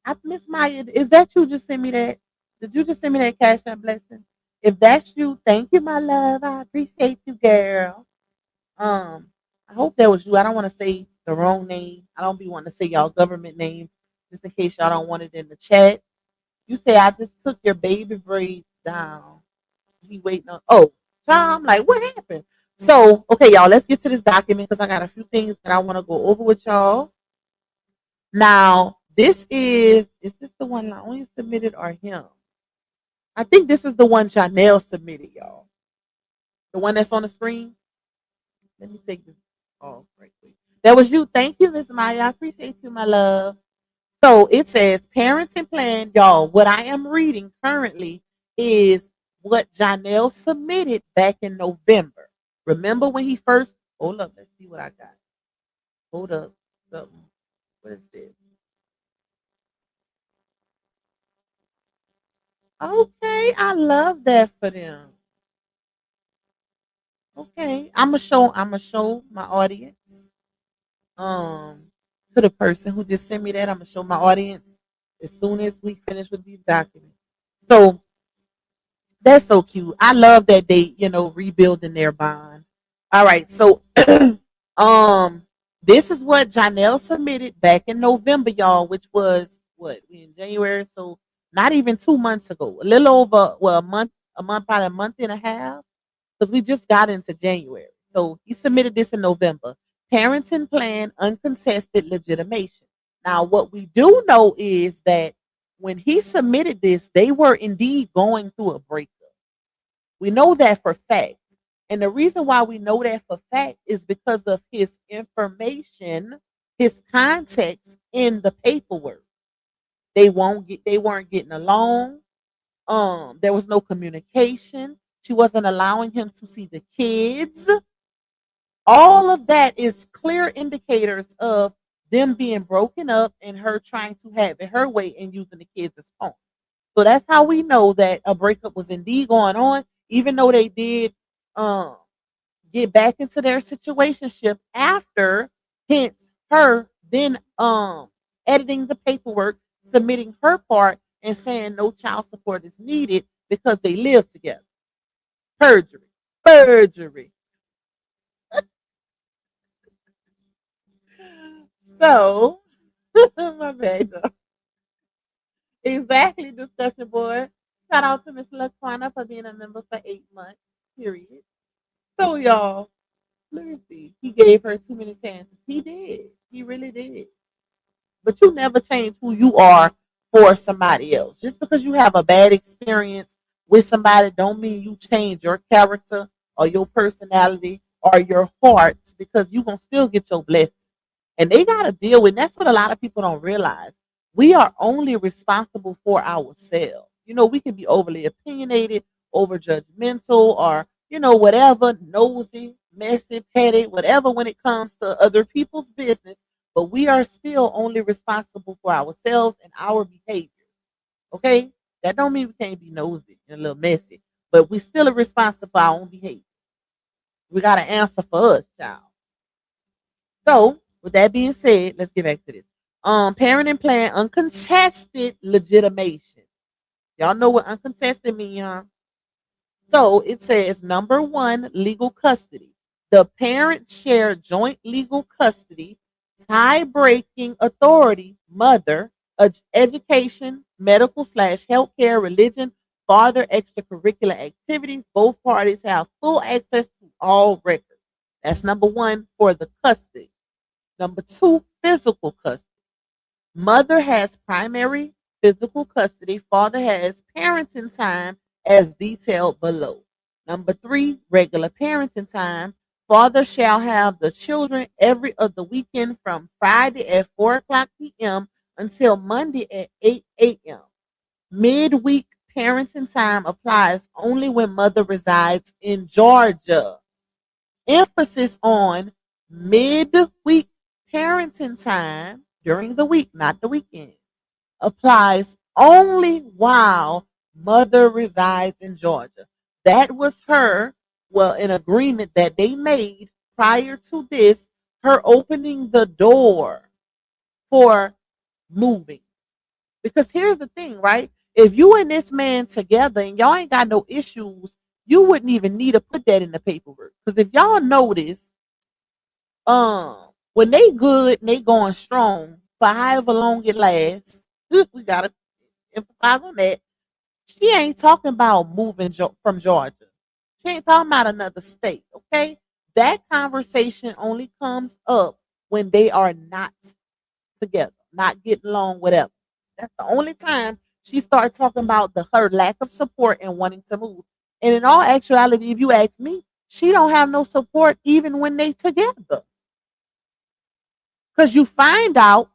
I Miss Maya, is that you just sent me that? Did you just send me that cash app blessing? If that's you, thank you, my love. I appreciate you, girl. Um, I hope that was you. I don't want to say the wrong name. I don't be wanting to say y'all government names just in case y'all don't want it in the chat. You say I just took your baby braids down. He waiting on. Oh, Tom, like what happened? So okay, y'all, let's get to this document because I got a few things that I want to go over with y'all. Now, is this the one I only submitted or him? I think this is the one Johnell submitted, y'all. The one that's on the screen. Let me take this off right quick. That was you. Thank you, Miss Maya. I appreciate you, my love. So it says parenting plan, y'all. What I am reading currently is what Johnell submitted back in November. Remember when he first, hold up, let's see what I got. Hold up. Something. What is this? Okay, I love that for them. Okay. I'm gonna show my audience. Um to the person who just sent me that. I'm gonna show my audience as soon as we finish with these documents. So that's so cute. I love that they, rebuilding their bond. All right, so um this is what Johnell submitted back in November, y'all, which was what we in January, so not even 2 months ago. A little over a month, probably a month and a half, because we just got into January. So he submitted this in November. Parenting plan uncontested legitimation. Now, what we do know is that when he submitted this, they were indeed going through a breakup. We know that for fact. And the reason why we know that for fact is because of his information, his context in the paperwork. They weren't getting along. There was no communication. She wasn't allowing him to see the kids. All of that is clear indicators of them being broken up and her trying to have it her way and using the kids as pawns. So that's how we know that a breakup was indeed going on, even though they did um, get back into their situationship after, hence her then editing the paperwork, submitting her part, and saying no child support is needed because they live together. Perjury. Perjury. So, my bad. Exactly, discussion board. Shout out to Miss Laquana for being a member for 8 months. Period. So, y'all, let me see. He gave her too many chances. He did. He really did. But you never change who you are for somebody else. Just because you have a bad experience with somebody don't mean you change your character or your personality or your heart, because you're going to still get your blessing. And they got to deal with, and that's what a lot of people don't realize. We are only responsible for ourselves. We can be overly opinionated, over judgmental, or, whatever, nosy, messy, petty, whatever when it comes to other people's business. But we are still only responsible for ourselves and our behavior. Okay? That don't mean we can't be nosy and a little messy, but we still are responsible for our own behavior. We got to answer for us, child. So, with that being said, let's get back to this. Parenting plan uncontested legitimation. Y'all know what uncontested means, huh? So it says number one, legal custody. The parents share joint legal custody, tie breaking authority, mother, education, medical / healthcare, religion, father, extracurricular activities. Both parties have full access to all records. That's number one for the custody. Number two, physical custody. Mother has primary physical custody. Father has parenting time as detailed below. Number three, regular parenting time. Father shall have the children every other weekend from Friday at 4 o'clock p.m. until Monday at 8 a.m. Midweek parenting time applies only when mother resides in Georgia. Emphasis on midweek parenting time during the week, not the weekend, applies only while mother resides in Georgia. That was an agreement that they made prior to this, her opening the door for moving. Because here's the thing, right? If you and this man together and y'all ain't got no issues, you wouldn't even need to put that in the paperwork. Because if y'all notice, When they good and they going strong for however long it lasts, we gotta emphasize on that. She ain't talking about moving from Georgia. She ain't talking about another state. Okay, that conversation only comes up when they are not together, not getting along, whatever. That's the only time she started talking about her lack of support and wanting to move. And in all actuality, if you ask me, she don't have no support even when they together. Because you find out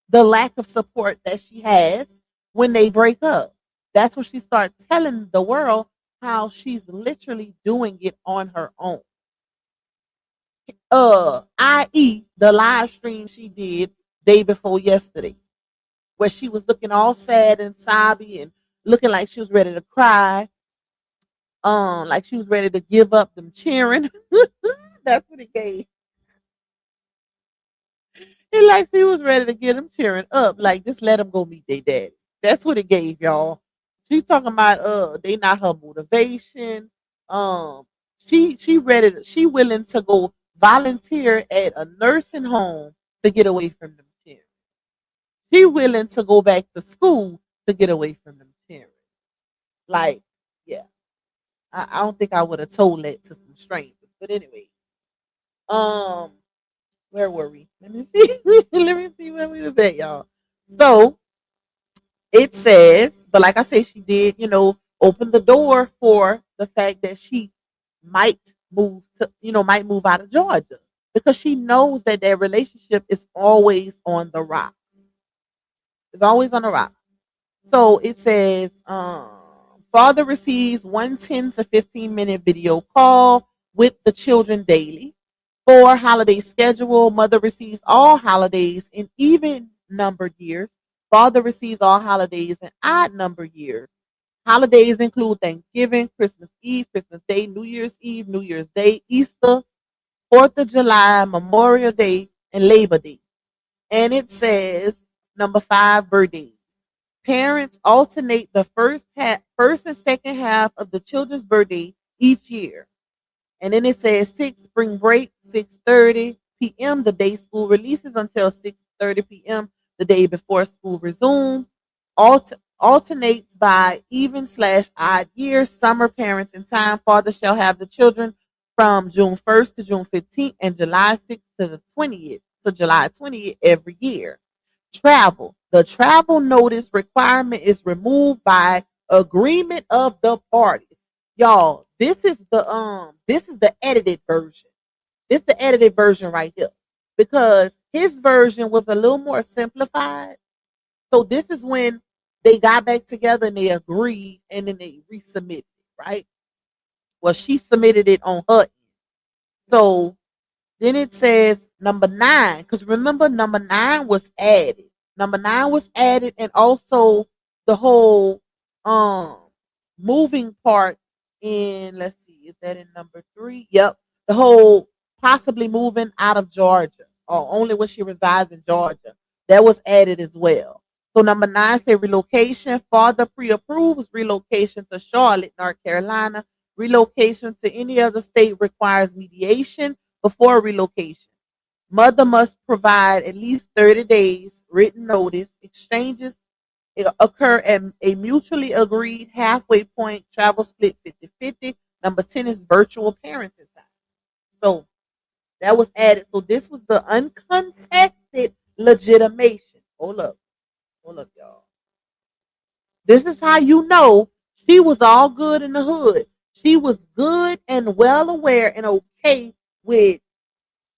the lack of support that she has when they break up. That's when she starts telling the world how she's literally doing it on her own. I.e., the live stream she did day before yesterday, where she was looking all sad and sobby and looking like she was ready to cry, like she was ready to give up them cheering. That's what it gave. And like she was ready to get them cheering up, like just let them go meet their daddy. That's what it gave, y'all. She's talking about they not her motivation. Um, she ready she willing to go volunteer at a nursing home to get away from them cheering. She willing to go back to school to get away from them cheering. Like, yeah, I don't think I would have told that to some strangers. But anyway, um, where were we? Let me see. Let me see where we was at, y'all. So it says, but like I said, she did, open the door for the fact that she might move to, might move out of Georgia because she knows that their relationship is always on the rocks. It's always on the rocks. So it says, father receives 1 10 to 15 minute video call with the children daily. For holiday schedule, mother receives all holidays in even numbered years. Father receives all holidays in odd numbered years. Holidays include Thanksgiving, Christmas Eve, Christmas Day, New Year's Eve, New Year's Day, Easter, 4th of July, Memorial Day, and Labor Day. And it says number 5, birthdays. Parents alternate the first and second half of the children's birthday each year. And then it says 6, spring break, 6:30 p.m. the day school releases until 6:30 p.m. the day before school resumes. Alternates by even/odd years. Summer parents in time. Father shall have the children from June 1st to June 15th and July 6th to the 20th to July 20th every year. Travel. The travel notice requirement is removed by agreement of the parties. Y'all, this is the edited version. This is the edited version right here. Because his version was a little more simplified. So this is when they got back together and they agreed and then they resubmitted it, right? Well, she submitted it on her end. So then it says number 9, because remember number 9 was added. Number 9 was added, and also the whole um moving part in, let's see, is that in number 3? Yep. The whole possibly moving out of Georgia or only when she resides in Georgia. That was added as well. So number 9 said relocation. Father pre-approves relocation to Charlotte, North Carolina. Relocation to any other state requires mediation before relocation. Mother must provide at least 30 days written notice. Exchanges occur at a mutually agreed halfway point. Travel split 50-50. Number 10 is virtual parenting time. So that was added. So this was the uncontested legitimation. Hold up, y'all. This is how you know she was all good in the hood. She was good and well aware and okay with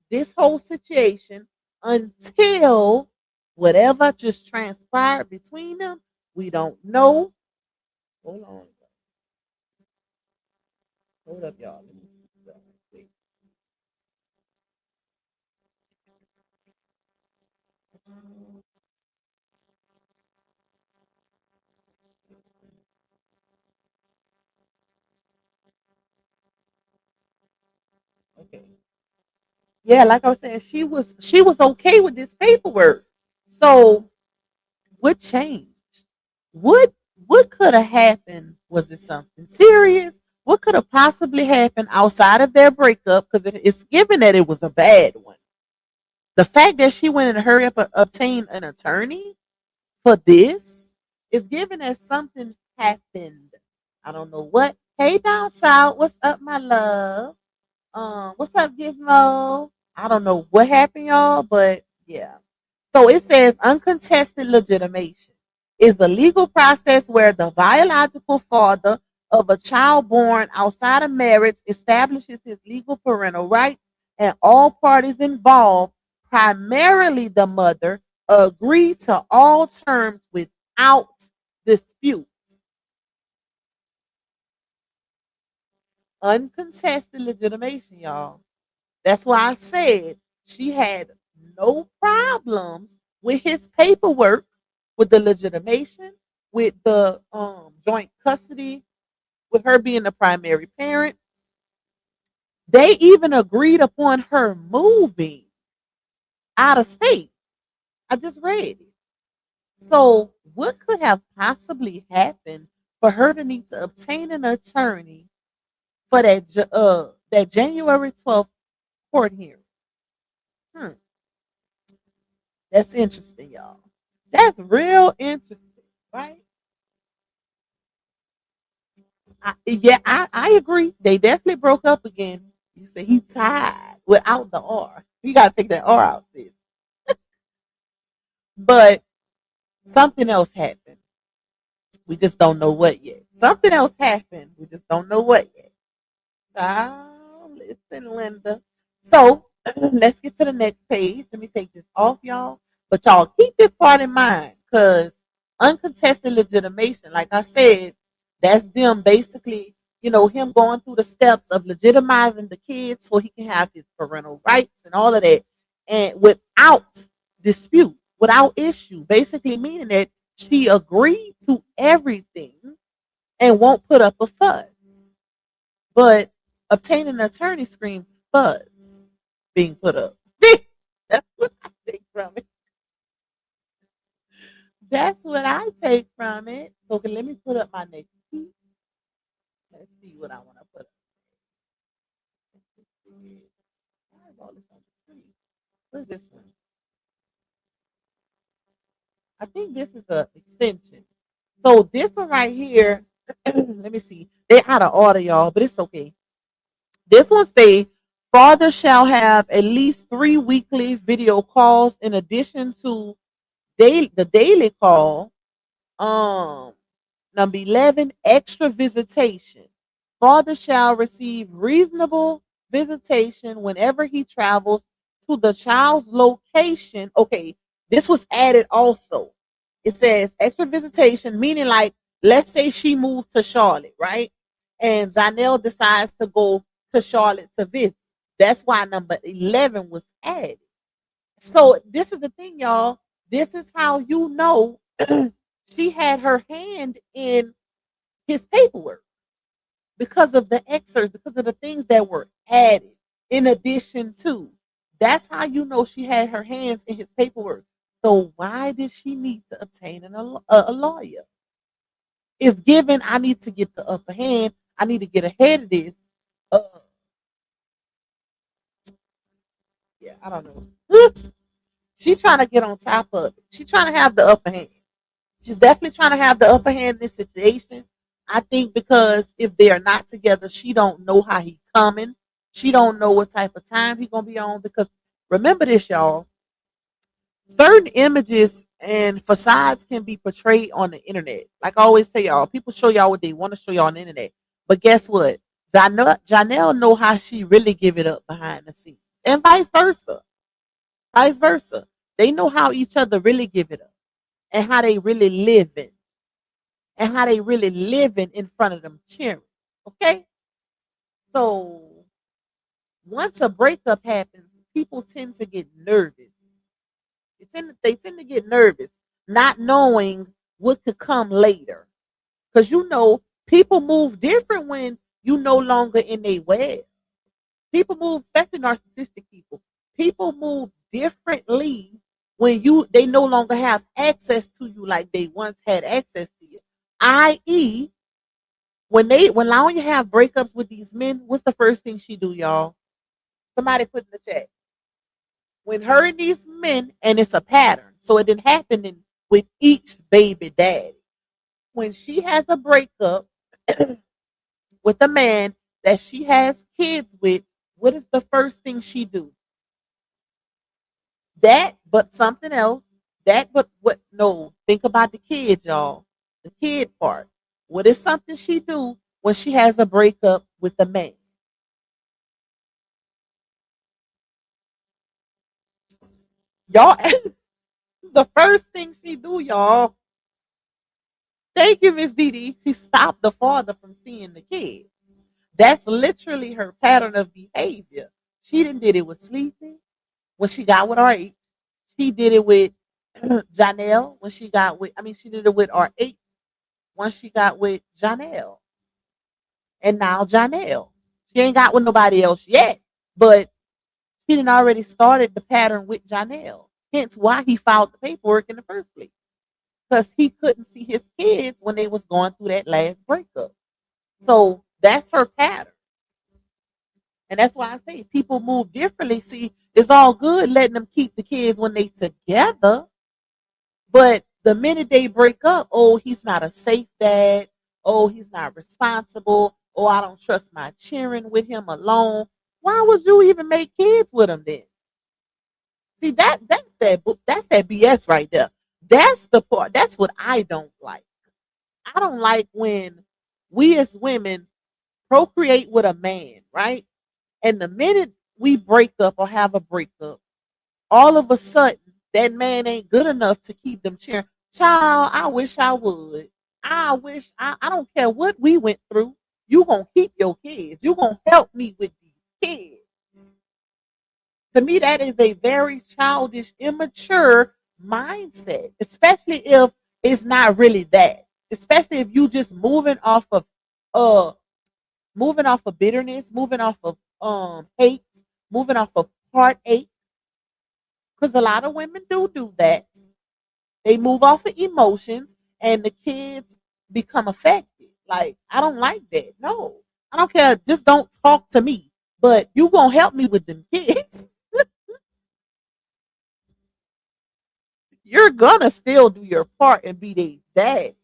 this whole situation until whatever just transpired between them. We don't know. Hold on. Hold up, y'all. Let me see. Okay. Yeah, like I was saying, she was okay with this paperwork. So what changed? What what could have happened? Was it something serious? What could have possibly happened outside of their breakup? Because it's given that it was a bad one. The fact that she went in a hurry up and obtained an attorney for this is giving us something happened. I don't know what. Hey, down south, what's up, my love? What's up, Gizmo? I don't know what happened, y'all, but yeah. So it says uncontested legitimation is the legal process where the biological father of a child born outside of marriage establishes his legal parental rights and all parties involved, primarily the mother, agree to all terms without dispute. Uncontested legitimation, y'all. That's why I said she had no problems with his paperwork, with the legitimation, with the joint custody, with her being the primary parent. They even agreed upon her moving out of state. I just read it. So, what could have possibly happened for her to need to obtain an attorney for that January 12th court hearing? Hmm. That's interesting, y'all. That's real interesting, right? I agree. They definitely broke up again. You say he tied without the R. You gotta take that R out, sis. But something else happened. We just don't know what yet. Something else happened. We just don't know what yet. Oh, listen, Linda. So let's get to the next page. Let me take this off, y'all. But y'all keep this part in mind because uncontested legitimation, like I said, that's them basically, him going through the steps of legitimizing the kids so he can have his parental rights and all of that. And without dispute, without issue, basically meaning that she agreed to everything and won't put up a fuss. But obtaining an attorney screams fuzz being put up. That's what I take from it. That's what I take from it. So okay, let me put up my next piece. Let's see what I want to put up. Why is all this on the screen? What is this one? I think this is an extension. So this one right here, let me see. They out of order, y'all, but it's okay. This one say father shall have at least 3 weekly video calls in addition to the daily call. Number 11, extra visitation. Father shall receive reasonable visitation whenever he travels to the child's location. Okay, this was added also. It says extra visitation, meaning like, let's say she moved to Charlotte, right? And Johnell decides to go to Charlotte to visit. That's why number 11 was added. So this is the thing, y'all. This is how you know she had her hand in his paperwork because of the excerpts, because of the things that were added in addition to. That's how you know she had her hands in his paperwork. So why did she need to obtain a lawyer? It's given. I need to get the upper hand. I need to get ahead of this. Uh, yeah, I don't know. She's trying to get on top of it. She's trying to have the upper hand. She's definitely trying to have the upper hand in this situation. I think because if they are not together, she don't know how he coming. She don't know what type of time he gonna be on. Because remember this, y'all. Certain images and facades can be portrayed on the internet. Like I always say, y'all, people show y'all what they want to show y'all on the internet. But guess what? Johnell know how she really give it up behind the scenes, and vice versa. Vice versa. They know how each other really give it up and how they really living and how they really living in front of them cheering. Okay? So once a breakup happens, people tend to get nervous. They tend to get nervous, not knowing what could come later. Because people move different when you no longer in a web. People move, especially narcissistic people. People move differently when they no longer have access to you like they once had access to you. I.e., when Laonya have breakups with these men, what's the first thing she do, y'all? Somebody put in the chat. When her and these men, and it's a pattern, so it didn't happen with each baby daddy. When she has a breakup with a man that she has kids with, what is the first thing she do? That, but something else. That, but what? No, think about the kid, y'all. The kid part. What is something she do when she has a breakup with a man? Y'all, the first thing she do, y'all. Thank you, Miss Didi. She stopped the father from seeing the kid. That's literally her pattern of behavior. She didn't did it with sleeping when she got with RH. She did it with Johnell when she got with. I mean, she did it with RH once she got with Johnell, and now Johnell. She ain't got with nobody else yet, but she didn't already started the pattern with Johnell. Hence why he filed the paperwork in the first place, because he couldn't see his kids when they was going through that last breakup. So that's her pattern. And that's why I say people move differently. See, it's all good letting them keep the kids when they together, but the minute they break up, oh, he's not a safe dad. Oh, he's not responsible. Oh, I don't trust my children with him alone. Why would you even make kids with him then? See, that's that BS right there. That's the part. That's what I don't like. I don't like when we as women procreate with a man, right? And the minute we break up or have a breakup, all of a sudden that man ain't good enough to keep them cheering. Child, I wish I would. I wish I don't care what we went through. You gonna keep your kids. You gonna help me with these kids. To me, that is a very childish, immature mindset, especially if it's not really that. Especially if you just uh moving off of bitterness, moving off of hate, moving off of heartache. Because a lot of women do that. They move off of emotions and the kids become affected. Like, I don't like that. No. I don't care. Just don't talk to me. But you gonna help me with them kids. You're gonna still do your part and be their dad.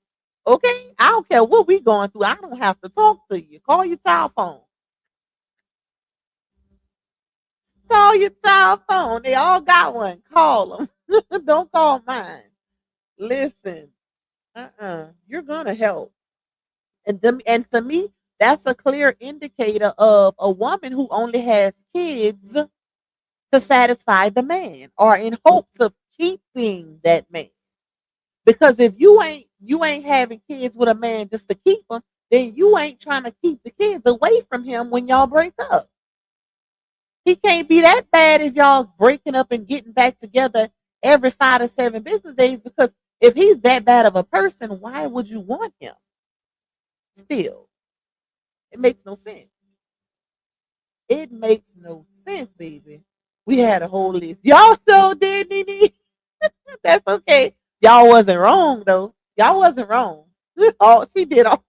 Okay? I don't care what we going through. I don't have to talk to you. Call your child phone. Call your child phone. They all got one. Call them. Don't call mine. Listen. You're gonna help. And to me, that's a clear indicator of a woman who only has kids to satisfy the man or in hopes of keeping that man. Because if you ain't having kids with a man just to keep them, then you ain't trying to keep the kids away from him when y'all break up. He can't be that bad if y'all breaking up and getting back together every 5 to 7 business days. Because if he's that bad of a person, why would you want him? Still, it makes no sense. It makes no sense, baby. We had a whole list. Y'all still did, Nene. That's okay. Y'all wasn't wrong though. Y'all wasn't wrong. Oh, she did all.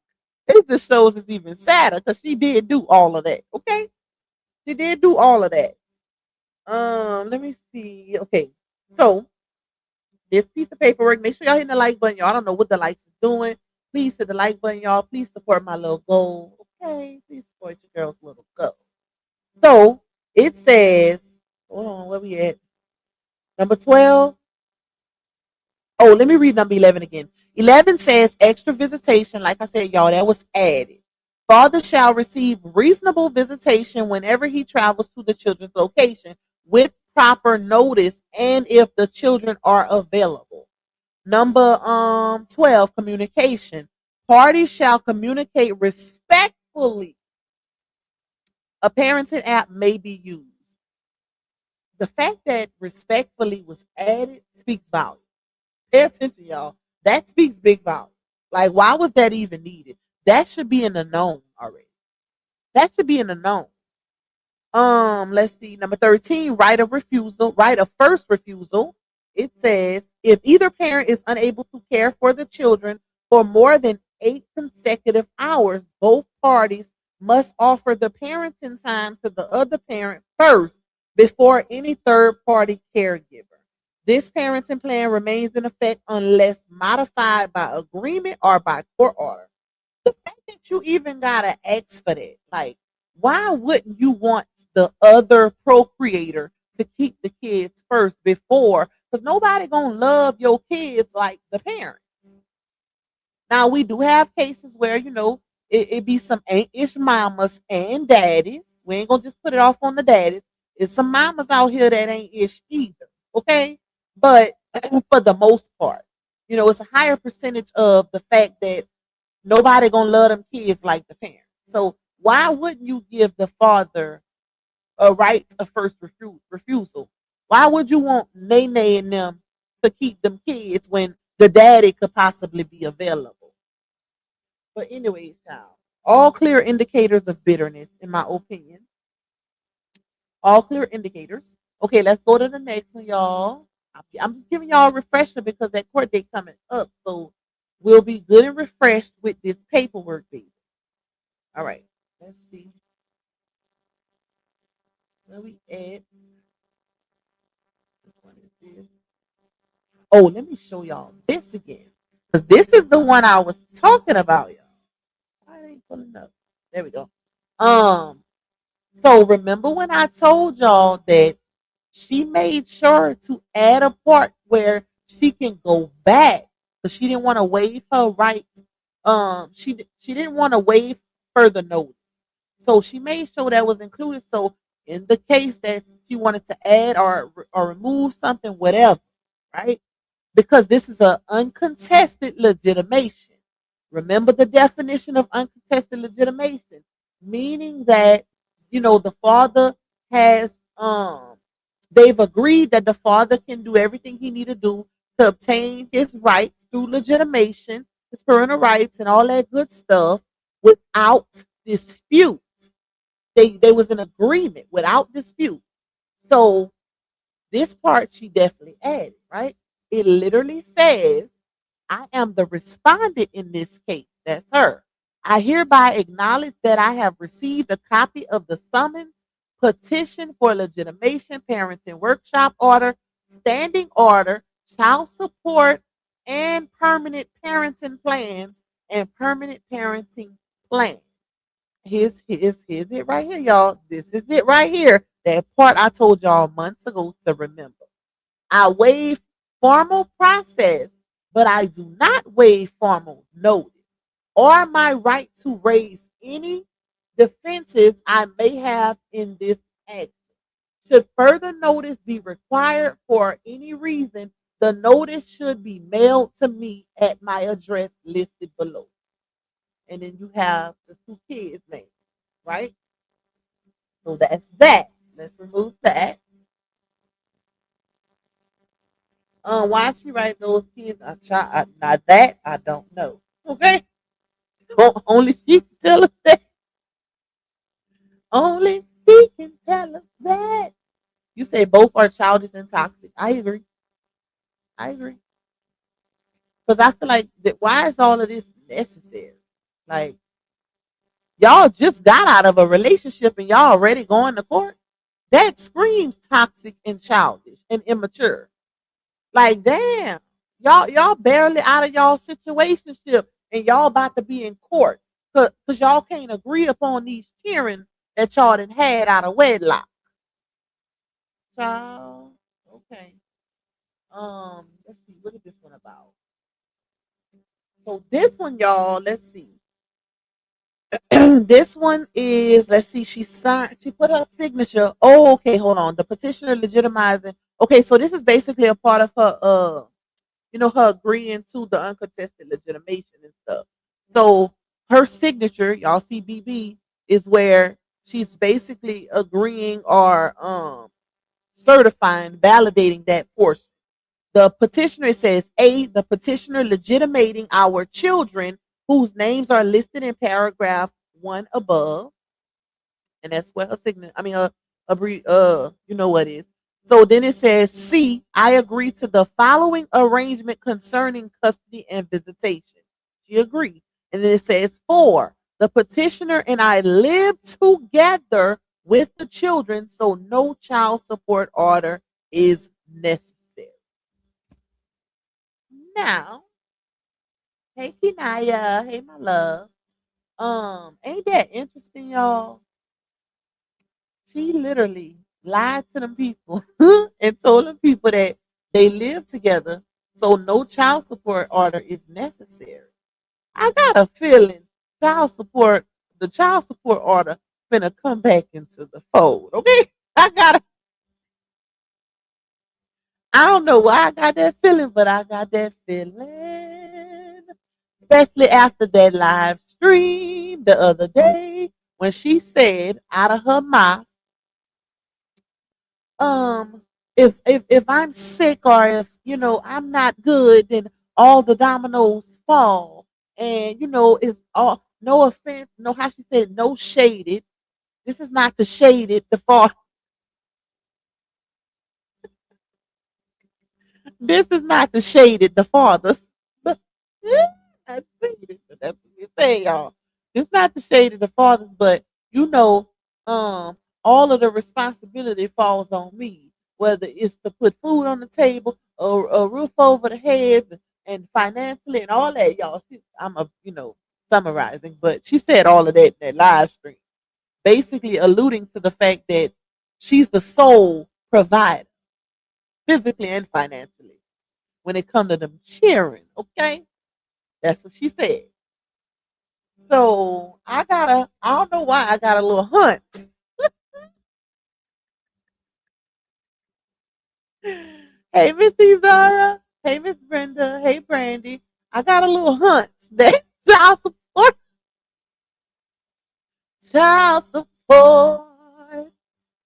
It just shows it's even sadder because she did do all of that. Okay, she did do all of that. Let me see. Okay, so this piece of paperwork. Make sure y'all hit the like button, y'all. I don't know what the likes is doing. Please hit the like button, y'all. Please support my little goal. Okay, please support your girl's little goal. So it says, hold on, where we at? Number 12. Oh, let me read number 11 again. 11 says extra visitation. Like I said, y'all, that was added. Father shall receive reasonable visitation whenever he travels to the children's location with proper notice and if the children are available. Number 12, communication. Parties shall communicate respectfully. A parenting app may be used. The fact that respectfully was added speaks volumes. Pay attention, y'all. That speaks big volume. Like, why was that even needed? That should be in the known already. That should be in the known. Let's see. Number 13, right of refusal, right of first refusal. It says if either parent is unable to care for the children for more than 8 consecutive hours, both parties must offer the parenting time to the other parent first before any third party caregiver. This parenting plan remains in effect unless modified by agreement or by court order. The fact that you even gotta ask for that, like, why wouldn't you want the other procreator to keep the kids first before? Because nobody gonna love your kids like the parent. Now we do have cases where it be some ain't-ish mamas and daddies. We ain't gonna just put it off on the daddies. It's some mamas out here that ain't ish either. Okay, but for the most part, it's a higher percentage of the fact that nobody gonna love them kids like the parents. So why wouldn't you give the father a right of first refusal? Why would you want Nene and them to keep them kids when the daddy could possibly be available? But anyways, child, all clear indicators of bitterness, in my opinion. All clear indicators. Okay, let's go to the next one, y'all. I'm just giving y'all a refresher because that court date coming up, so we'll be good and refreshed with this paperwork, baby. All right, let's see. Where we at? Which one is this? Oh, let me show y'all this again. Because this is the one I was talking about, y'all. I ain't pulling up. There we go. So remember when I told y'all that she made sure to add a part where she can go back because she didn't want to waive her rights. She didn't want to waive further notice, so she made sure that was included. So in the case that she wanted to add or remove something, whatever, right? Because this is an uncontested legitimation. Remember the definition of uncontested legitimation, meaning that the father has they've agreed that the father can do everything he need to do to obtain his rights through legitimation, his parental rights and all that good stuff without dispute. They was in agreement without dispute. So this part she definitely added, right? It literally says, I am the respondent in this case. That's her. I hereby acknowledge that I have received a copy of the summons, petition for legitimation, parenting workshop order, standing order, child support, and permanent parenting plans and permanent parenting plan. Here's it right here, y'all. This is it right here. That part I told y'all months ago to remember. I waive formal process, but I do not waive formal notice or my right to raise any defenses I may have in this action. Should further notice be required for any reason, the notice should be mailed to me at my address listed below. And then you have the two kids' names, right? So that's that. Let's remove that. Why she write those kids? Now that I don't know. Okay, only she can tell us that. Only she can tell us that. You say both are childish and toxic. I agree. I agree. Because I feel like that. Why is all of this necessary? Like y'all just got out of a relationship and y'all already going to court. That screams toxic and childish and immature. Like, damn, y'all barely out of y'all situationship and y'all about to be in court because y'all can't agree upon these cheering that y'all done had out of wedlock. Child, okay. Let's see, what is this one about? So this one, y'all, let's see. This one is, let's see, she signed, she put her signature. Oh, okay, hold on. The petitioner legitimizing. Okay, so this is basically a part of her her agreeing to the uncontested legitimation and stuff. So her signature, y'all see BB, is where she's basically agreeing or certifying, validating that portion. The petitioner says, A, the petitioner legitimating our children whose names are listed in paragraph 1 above. And that's where her signature, you know what it is. So then it says, C, I agree to the following arrangement concerning custody and visitation. She agreed. And then it says, 4, the petitioner and I live together with the children, so no child support order is necessary. Now, hey Kinaya, hey my love. Ain't that interesting, y'all? She literally lied to them people and told them people that they live together, so no child support order is necessary. I got a feeling the child support order finna come back into the fold. Okay, I don't know why I got that feeling, but I got that feeling. Especially after that live stream the other day when she said out of her mouth, um, if I'm sick or if I'm not good, then all the dominoes fall. And it's all no offense, no how she said no shaded. This is not to shade it the far. This is not to shade it the farthest. I shaded, but that's what you say, y'all. It's not to shade it the farthest, but you know, all of the responsibility falls on me. Whether it's to put food on the table, or a roof over the heads, and financially and all that, y'all. I'm summarizing, but she said all of that in that live stream, basically alluding to the fact that she's the sole provider, physically and financially, when it comes to them cheering. Okay, that's what she said. So I don't know why I got a little hunch. Hey, Miss Zara. Hey, Miss Brenda. Hey, Brandy. I got a little hunch that child support,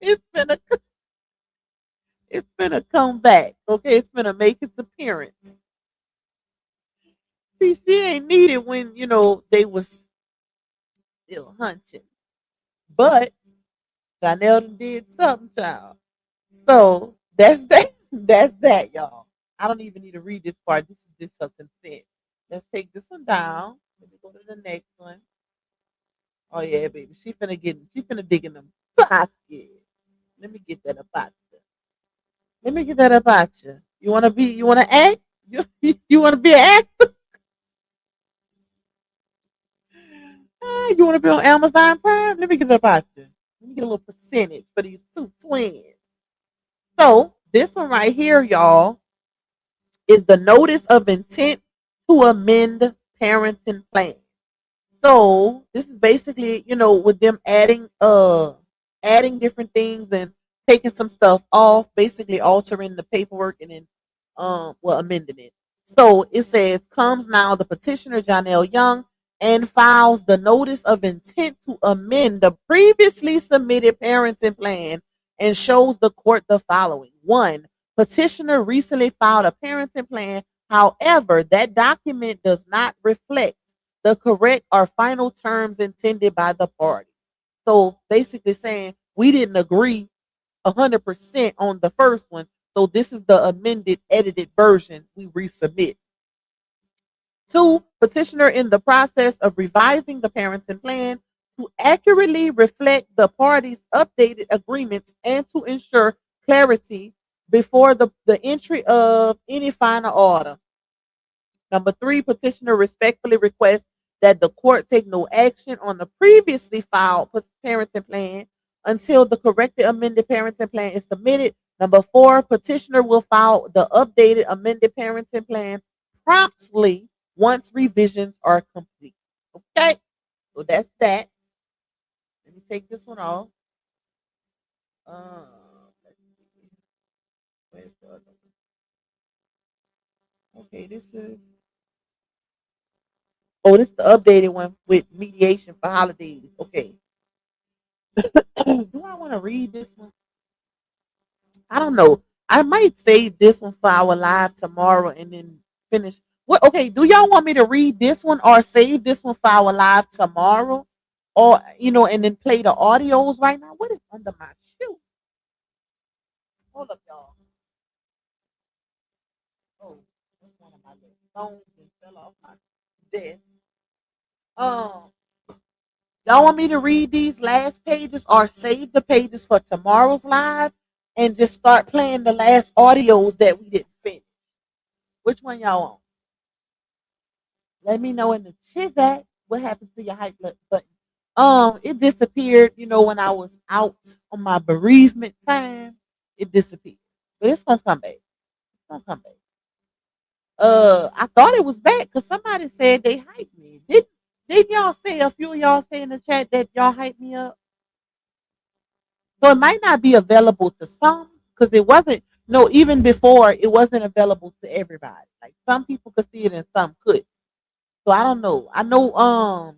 it's gonna, it's gonna come back. Okay, it's gonna make its appearance. See, she ain't needed when they was still hunching, but Johnell done did something, child. So that's that. That's that, y'all. I don't even need to read this part. This is just a consent. Let's take this one down. Let me go to the next one. Oh yeah, baby. She finna dig in them pockets. Let me get that about you. Let me get that about you. You wanna act? You wanna be an actor? You wanna be on Amazon Prime? Let me get that about you. Let me get a little percentage for these two twins. So this one right here, y'all, is the notice of intent to amend parenting plan. So this is basically, with them adding different things and taking some stuff off, basically altering the paperwork and then amending it. So it says comes now the petitioner Johnell Young and files the notice of intent to amend the previously submitted parenting plan and shows the court the following. One, petitioner recently filed a parenting plan. However, that document does not reflect the correct or final terms intended by the party. So basically saying we didn't agree 100% on the first one. So this is the amended, edited version we resubmit. Two, petitioner in the process of revising the parenting plan to accurately reflect the parties' updated agreements and to ensure clarity before the entry of any final order. Number three, petitioner respectfully requests that the court take no action on the previously filed parenting plan until the corrected amended parenting plan is submitted. Number four, petitioner will file the updated amended parenting plan promptly once revisions are complete. Okay, so that's that. Let me take this one off. Let's see. Where's the other one? Okay, this is. Oh, this is the updated one with mediation for holidays. Okay. Do I want to read this one? I don't know. I might save this one for our live tomorrow and then finish. What? Okay. Do y'all want me to read this one or save this one for our live tomorrow, or and then play the audios right now? What is under my shoe? Hold up, y'all. Oh, that's one of my little stones that fell off my desk. Um, Y'all want me to read these last pages or save the pages for tomorrow's live and just start playing the last audios that we didn't finish? Which one y'all want? Let me know in the chat what happened to your hype button. It disappeared, when I was out on my bereavement time. It disappeared. But it's gonna come back. It's gonna come back. I thought it was back because somebody said they hyped me. Didn't y'all say, a few of y'all say in the chat that y'all hyped me up? So it might not be available to some because it wasn't, no, even before it wasn't available to everybody. Like some people could see it and some couldn't. So I don't know. I know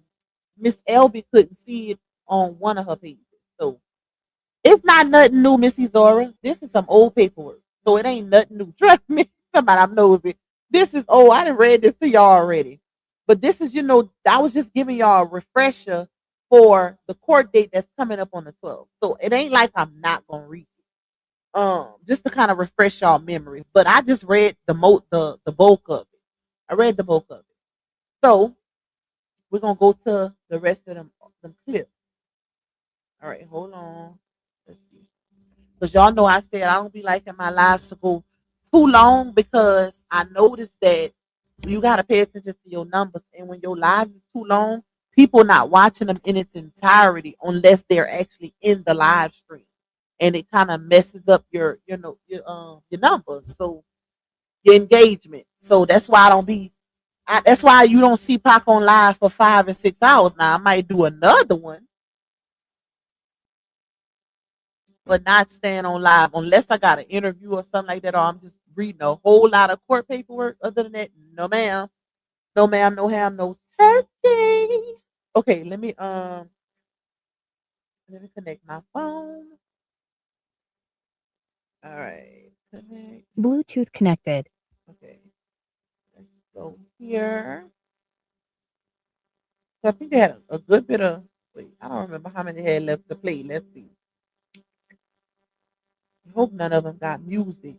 Miss Elby couldn't see it on one of her pages. So it's not nothing new, Missy Zora. This is some old paperwork. So it ain't nothing new. Trust me. Somebody I'm nosy. This is old. I done read this to y'all already. But this is, I was just giving y'all a refresher for the court date that's coming up on the 12th. So it ain't like I'm not gonna read it. Just to kind of refresh y'all memories. But I just read the bulk of it. I read the bulk of it. So we're gonna go to the rest of them clips. All right, hold on. Let's see. Because y'all know I said I don't be liking my lives to go too long because I noticed that you gotta pay attention to your numbers, and when your lives is too long, people not watching them in its entirety unless they're actually in the live stream, and it kind of messes up your numbers, so your engagement. So that's why I don't be. That's why you don't see Pac on live for 5 and 6 hours. Now I might do another one, but not staying on live unless I got an interview or something like that, or I'm just reading a whole lot of court paperwork. Other than that, no ma'am, no ma'am, no ham, no turkey. Okay, let me connect my phone. All right, connect. Bluetooth connected. Okay, let's go here. I think they had a good bit of. Wait, I don't remember how many they had left to play. Let's see. I hope none of them got music.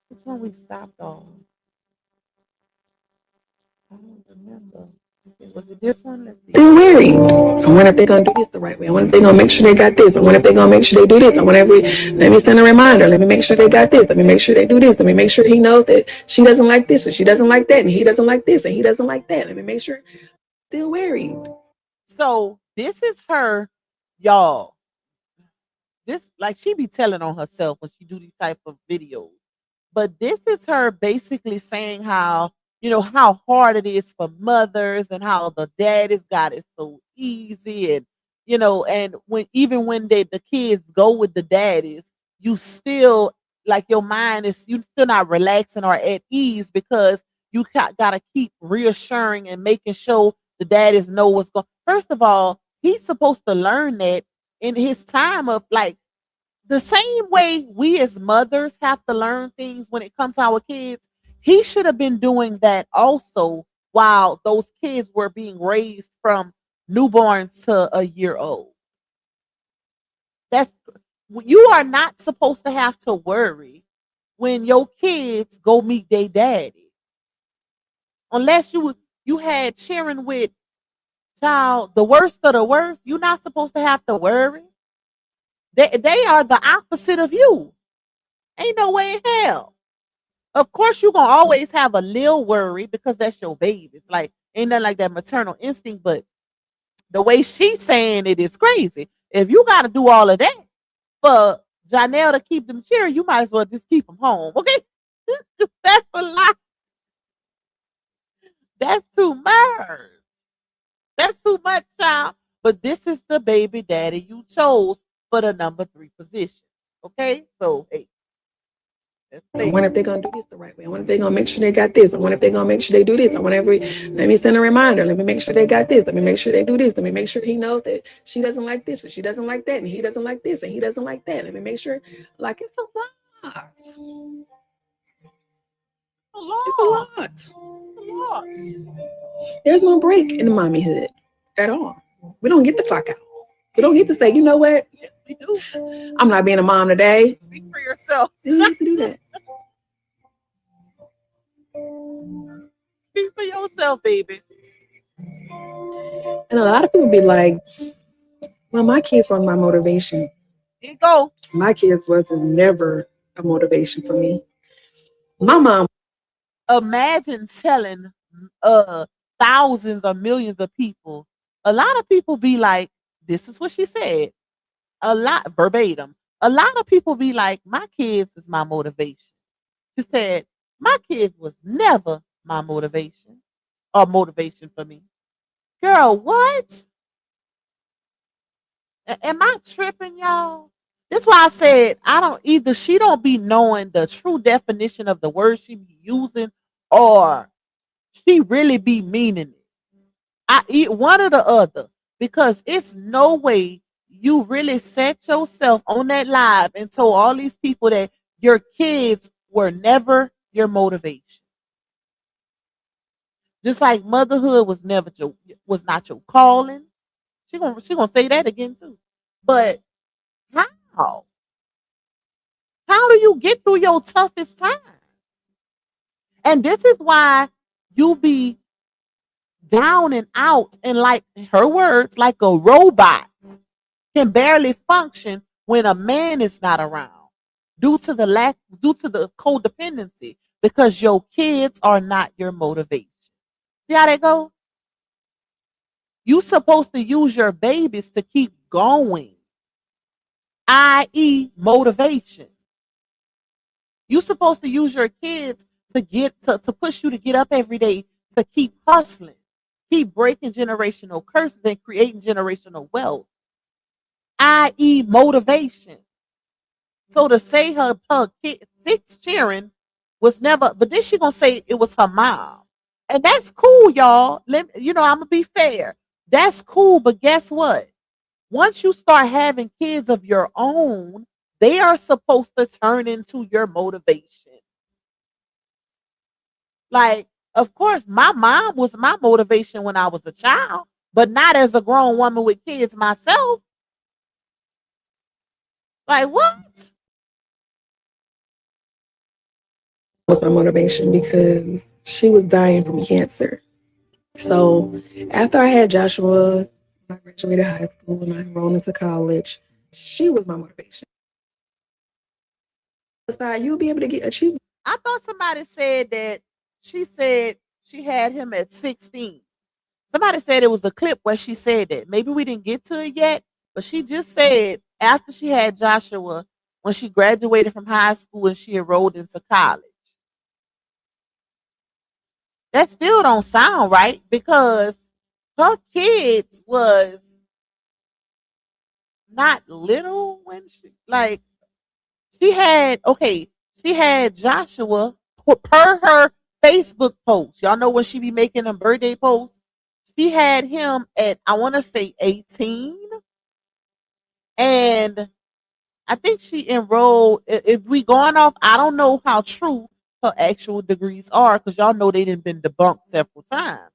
Which one we stopped on? I don't remember. Was it this one? Let's see. They're weary. I wonder if they're gonna do this the right way. I wonder if they're gonna make sure they got this. I wonder if they're gonna make sure they do this. I wonder if let me send a reminder. Let me make sure they got this. Let me make sure they do this. Let me make sure he knows that she doesn't like this and she doesn't like that and he doesn't like this and he doesn't like that. Let me make sure they're weary. So this is her, y'all. This like she be telling on herself when she do these type of videos. But this is her basically saying how, how hard it is for mothers and how the daddies got it so easy. And, and when the kids go with the daddies, you still like your mind is, you still not relaxing or at ease because you got to keep reassuring and making sure the daddies know what's going. First of all, he's supposed to learn that in his time of like, the same way we as mothers have to learn things when it comes to our kids, he should have been doing that also while those kids were being raised from newborns to a year old. You are not supposed to have to worry when your kids go meet their daddy. Unless you had sharing with child the worst of the worst, you're not supposed to have to worry. They are the opposite of you. Ain't no way in hell. Of course, you're gonna always have a little worry because that's your baby. It's like ain't nothing like that maternal instinct, but the way she's saying it is crazy. If you gotta do all of that for Johnell to keep them cheering, you might as well just keep them home. Okay? That's a lot. That's too much. That's too much, child. But this is the baby daddy you chose for the number 3 position. Okay? So hey. I wonder if they're gonna do this the right way. I wonder if they're gonna make sure they got this. I wonder if they're gonna make sure they do this. I wonder if let me send a reminder. Let me make sure they got this. Let me make sure they do this. Let me make sure he knows that she doesn't like this and she doesn't like that and he doesn't like this and he doesn't like that. Let me make sure, like it's a lot. It's a lot. There's no break in the mommyhood at all. We don't get the clock out. We don't get to say, you know what? Yes, we do. I'm not being a mom today. Speak for yourself. You don't have to do that. Speak for yourself, baby. And a lot of people be like, well, my kids were my motivation. There you go. My kids wasn't never a motivation for me. My mom. Imagine telling thousands or millions of people. A lot of people be like, this is what she said. A lot verbatim. A lot of people be like, my kids is my motivation. She said, my kids was never my motivation or motivation for me. Girl, what? Am I tripping, y'all? That's why I said I don't either. She don't be knowing the true definition of the word she be using, or she really be meaning it. I eat one or the other, because it's no way you really set yourself on that live and told all these people that your kids were never your motivation. Just like motherhood was not your calling. She gonna say that again too. But how? How do you get through your toughest time? And this is why you be down and out, and like her words, like a robot, can barely function when a man is not around due to the codependency, because your kids are not your motivation. See how that go? You supposed to use your babies to keep going, i.e. motivation. You supposed to use your kids to push you to get up every day, to keep hustling, keep breaking generational curses and creating generational wealth, i.e. motivation. So to say her kid six cheering was never, but then she gonna say it was her mom. And that's cool, y'all. I'm gonna be fair. That's cool, but guess what? Once you start having kids of your own, they are supposed to turn into your motivation. Like, of course, my mom was my motivation when I was a child, but not as a grown woman with kids myself. Like, what? Was my motivation because she was dying from cancer. So after I had Joshua, I graduated high school and I enrolled into college, she was my motivation. Aside, you'll be able to get achievement. I thought somebody said that she said she had him at 16. Somebody said it was a clip where she said that. Maybe we didn't get to it yet, but she just said after she had Joshua, when she graduated from high school and she enrolled into college. That still don't sound right, because her kids was not little when she had Joshua per her Facebook post. Y'all know when she be making them birthday posts. She had him at, I want to say, 18, and I think she enrolled. If we going off, I don't know how true her actual degrees are, because y'all know they didn't been debunked several times.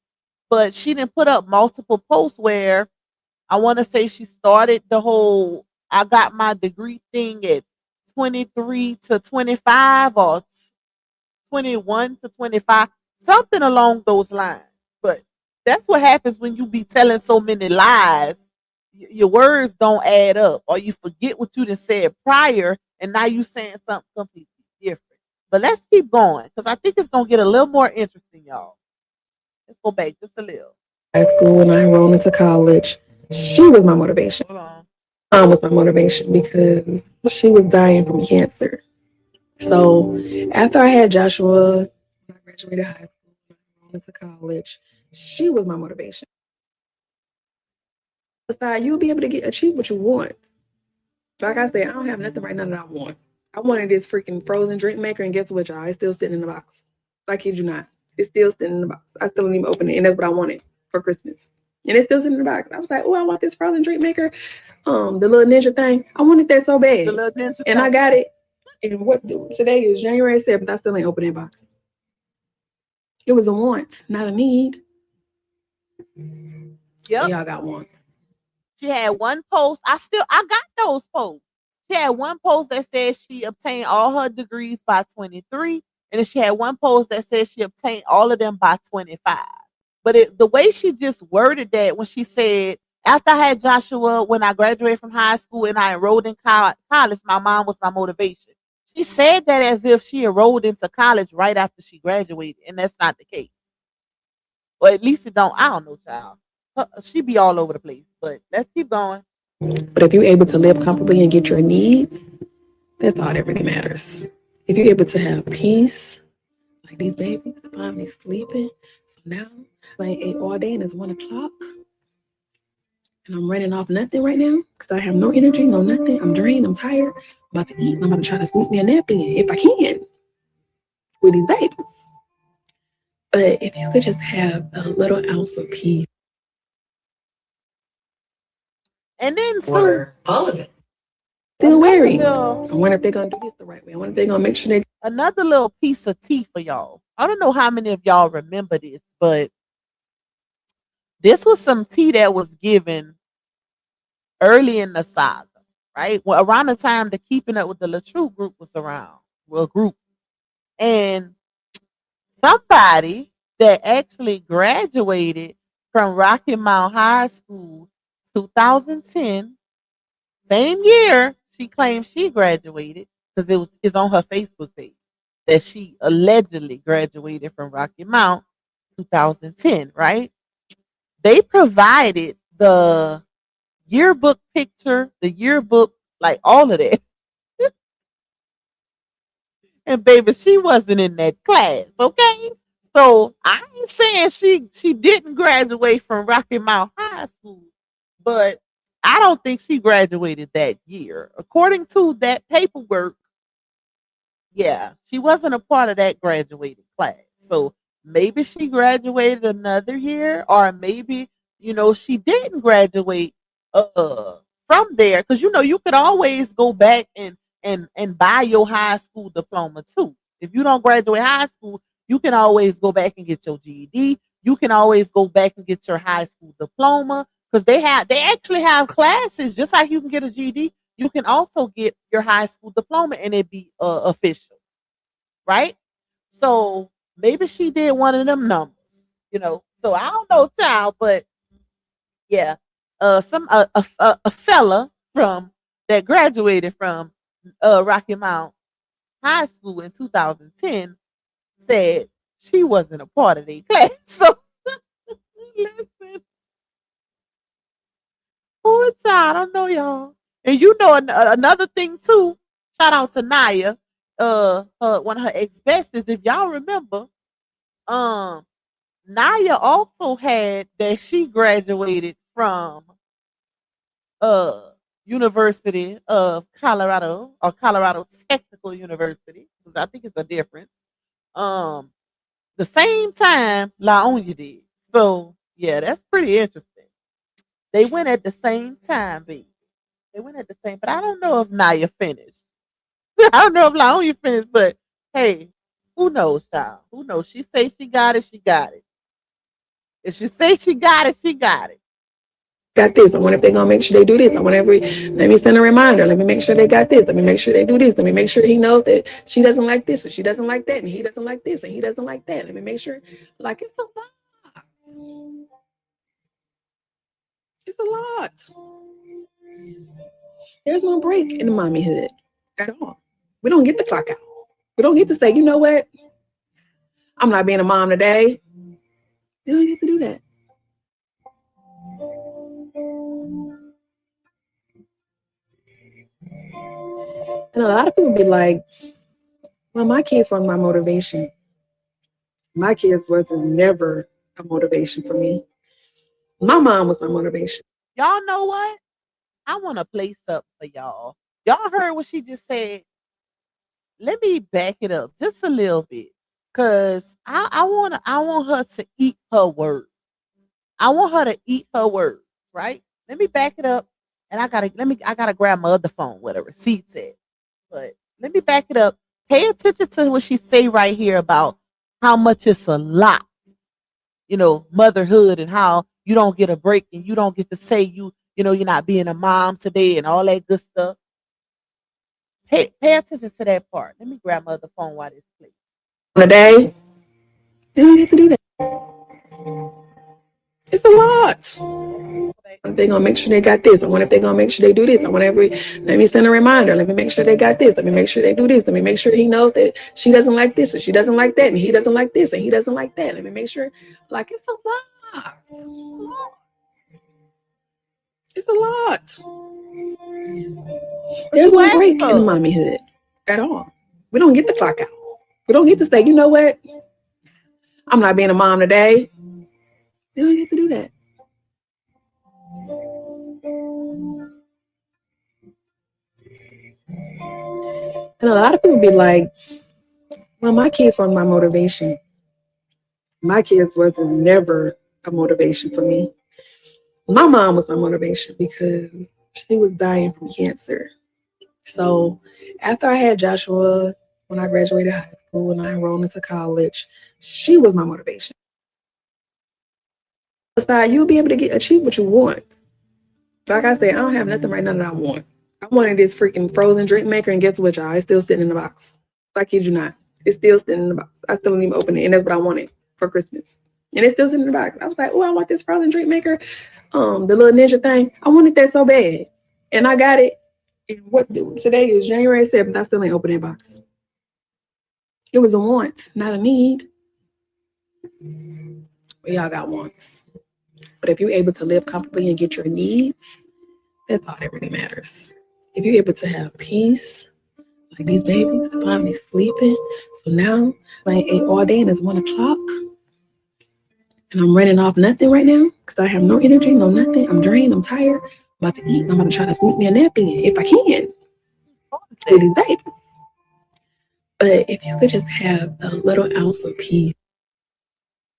But she didn't put up multiple posts where I want to say she started the whole I got my degree thing at 23 to 25 or 21 to 25, something along those lines. But that's what happens when you be telling so many lies. Your words don't add up, or you forget what you done said prior, and now you saying something completely different. But let's keep going, because I think it's going to get a little more interesting, y'all. Let's go back just a little. High school and I enrolled into college, she was my motivation. Hold on. Mom was my motivation because she was dying from cancer. So after I had Joshua, I graduated high school, I enrolled into college, she was my motivation. Aside, you'll be able to achieve what you want. Like I said, I don't have nothing right now that I want. I wanted this freaking frozen drink maker, and guess what, y'all? It's still sitting in the box. I kid you not. It's still sitting in the box. I still didn't even open it, and that's what I wanted for Christmas. And it's still sitting in the box. I was like, oh, I want this frozen drink maker. The little ninja thing. I wanted that so bad. The little ninja and thing. I got it. And today is January 7th. I still ain't opening that box. It was a want, not a need. Yep. Y'all got wants. She had one post. I got those posts. She had one post that said she obtained all her degrees by 23. And then she had one post that said she obtained all of them by 25. But the way she just worded that when she said, after I had Joshua, when I graduated from high school and I enrolled in college, my mom was my motivation. She said that as if she enrolled into college right after she graduated, and that's not the case. Or at least it don't. I don't know, child. She be all over the place. But let's keep going. But if you're able to live comfortably and get your needs, that's all that really matters. If you're able to have peace, like these babies finally sleeping. So now I ate all day and it's 1 o'clock. And I'm running off nothing right now because I have no energy, no nothing. I'm drained, I'm tired. I'm about to eat and I'm about to try to sneak me a nap in if I can with these babies. But if you could just have a little ounce of peace. And then too, All of it. Still wary. I wonder if they're gonna do this the right way. I wonder if they're gonna make sure they another little piece of tea for y'all. I don't know how many of y'all remember this, but this was some tea that was given early in the saga, right? Well, around the time the Keeping Up with the LaTrue group was around, well, group, and somebody that actually graduated from Rocky Mount High School 2010, same year she claimed she graduated because it's on her Facebook page that she allegedly graduated from Rocky Mount 2010, right? They provided the yearbook picture, the yearbook, like all of that. And baby, she wasn't in that class, okay? So I ain't saying she didn't graduate from Rocky Mount High School, but I don't think she graduated that year. According to that paperwork, yeah, she wasn't a part of that graduating class. So maybe she graduated another year, or maybe, she didn't graduate from there. Because you could always go back and buy your high school diploma too. If you don't graduate high school, you can always go back and get your GED. You can always go back and get your high school diploma. Because they actually have classes, just like you can get a GED. You can also get your high school diploma and it be official, right? So maybe she did one of them numbers. So I don't know, child, but yeah, some a fella from that graduated from Rocky Mount High School in 2010 said she wasn't a part of the class. So listen, poor child, I know y'all. And another thing too, shout out to Naya, one of her ex-besties, if y'all remember, Naya also had that she graduated from University of Colorado, or Colorado Technical University, because I think it's a difference. The same time Laonia did. So yeah, that's pretty interesting. They went at the same time, baby. They went at the same, but I don't know if Naya finished. I don't know if Laonia finished, but hey, who knows, child? Who knows? She say she got it, she got it. If she say she got it, she got it. got this. I wonder if they're gonna make sure they do this. Let me send a reminder. Let me make sure they got this. Let me make sure they do this. Let me make sure he knows that she doesn't like this and she doesn't like that and he doesn't like this and he doesn't like that. Let me make sure, like, it's a lot. It's a lot. There's no break in the mommyhood at all. We don't get the clock out. We don't get to say, you know what? I'm not being a mom today. You don't get to do that. And a lot of people be like, well, my kids were my motivation. My kids wasn't never a motivation for me. My mom was my motivation. Y'all know what? I want to play something for y'all. Y'all heard what she just said? Let me back it up just a little bit. Cause I want her to eat her words. I want her to eat her words, right? Let me back it up. And I gotta grab my other phone where the receipt's at. But let me back it up. Pay attention to what she say right here about how much it's a lot. Motherhood, and how you don't get a break and you don't get to say you're not being a mom today and all that good stuff. Pay attention to that part. Let me grab my other phone while this plays. Today, you don't get to do that. It's a lot. They're gonna make sure they got this. I wonder if they're gonna make sure they do this. Let me send a reminder. Let me make sure they got this. Let me make sure they do this. Let me make sure he knows that she doesn't like this and she doesn't like that and he doesn't like this and he doesn't like that. Let me make sure, like, it's a lot. It's a lot. There's no break in mommyhood at all. We don't get the clock out. We don't get to say, you know what? I'm not being a mom today. We don't get to do that. And a lot of people be like, well, my kids were my motivation. My kids wasn't never a motivation for me. My mom was my motivation because she was dying from cancer. So after I had Joshua, when I graduated high school and I enrolled into college, she was my motivation. Aside, you'll be able to achieve what you want. Like I said, I don't have nothing right now that I want. I wanted this freaking frozen drink maker, and guess what, y'all? It's still sitting in the box. I kid you not. It's still sitting in the box. I still didn't even open it, and that's what I wanted for Christmas. And it's still sitting in the box. I was like, oh, I want this frozen drink maker, the little ninja thing. I wanted that so bad, and I got it. And what today is January 7th. I still ain't opening that box. It was a want, not a need. We all got wants. But if you're able to live comfortably and get your needs, that's all that really matters. If you're able to have peace, like these babies finally sleeping. So now I ain't ate all day and it's 1 o'clock. And I'm running off nothing right now because I have no energy, no nothing. I'm drained, I'm tired. I'm about to eat. I'm about to try to sneak me a nap in if I can with these babies. But if you could just have a little ounce of peace.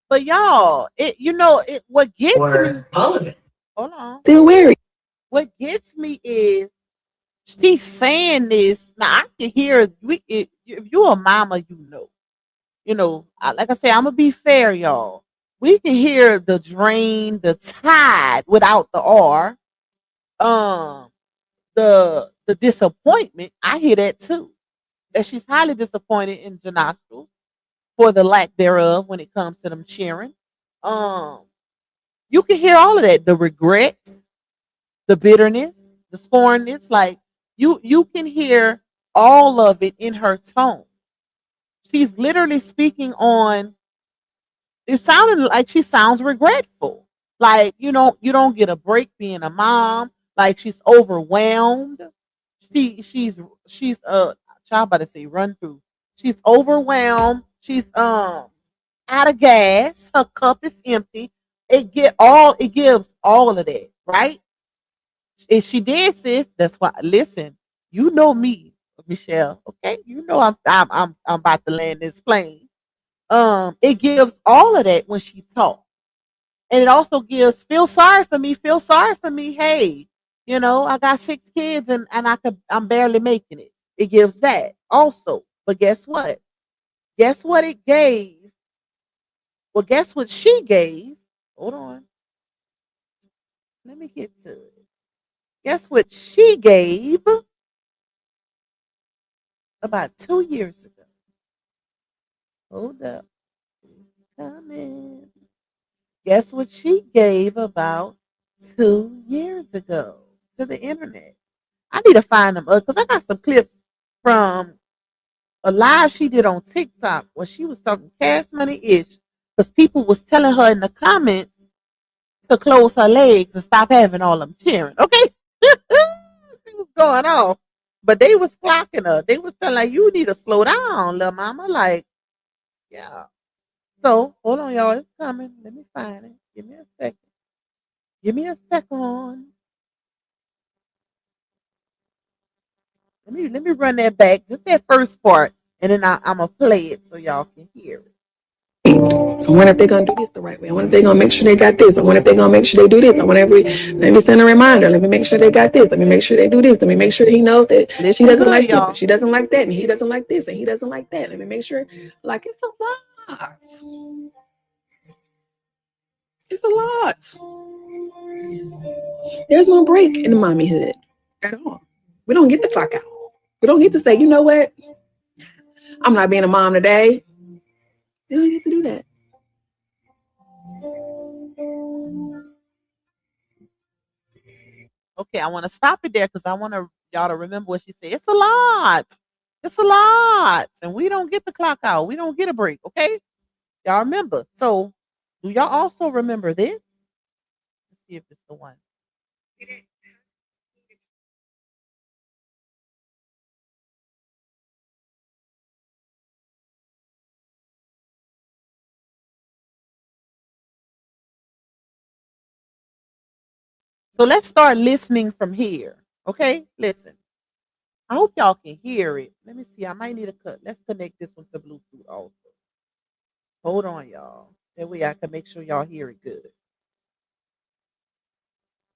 But y'all, what gets me, All of it. hold on. Still weary. What gets me is she's saying this. Now I can hear if you're a mama, like I say, I'm gonna be fair, y'all. We can hear the drain, the tide without the R. The disappointment. I hear that too. That she's highly disappointed in Johnell for the lack thereof when it comes to them cheering. You can hear all of that. The regret, the bitterness, the scornness. Like you can hear all of it in her tone. She's literally speaking on. It sounded like she sounds regretful. Like you don't get a break being a mom. Like she's overwhelmed. She's child about to say run through. She's overwhelmed. She's out of gas. Her cup is empty. It gives all of that, right? If she did, sis, that's why. Listen, you know me, Michelle. Okay, you know I'm about to land this plane. It gives all of that when she talks, and it also gives feel sorry for me. Feel sorry for me. Hey, I got 6 kids and I'm barely making it. It gives that also. But guess what? Guess what it gave? Well, guess what she gave? Hold on. Let me get to it. Guess what she gave about 2 years ago? Hold up. It's coming. Guess what she gave about 2 years ago to the internet? I need to find them because I got some clips from a live she did on TikTok where she was talking cash money ish because people was telling her in the comments to close her legs and stop having all them cheering. Okay, she was going off, but they was clocking her. They was telling her, you need to slow down, little mama. Like, yeah. So hold on, y'all. It's coming. Let me find it. Give me a second. Give me a second. Let me run that back. Just that first part, and then I'm gonna play it so y'all can hear it. I wonder if they're gonna do this the right way. I wonder if they're gonna make sure they got this. I wonder if they're gonna make sure they do this. Let me send a reminder. Let me make sure they got this. Let me make sure they do this. Let me make sure he knows that she doesn't like this and she doesn't like that and he doesn't like this and he doesn't like that. Let me make sure, like, it's a lot. It's a lot. There's no break in the mommyhood at all. We don't get the clock out. We don't get to say, you know what? I'm not being a mom today. You don't get to do that. Okay, I want to stop it there because I want y'all to remember what she said. It's a lot. It's a lot. And we don't get the clock out. We don't get a break. Okay. Y'all remember. So do y'all also remember this? Let's see if it's the one. So let's start listening from here. Okay. Listen. I hope y'all can hear it. Let me see. I might need a cut. Let's connect this one to Bluetooth also. Hold on, y'all. That way I can make sure y'all hear it good.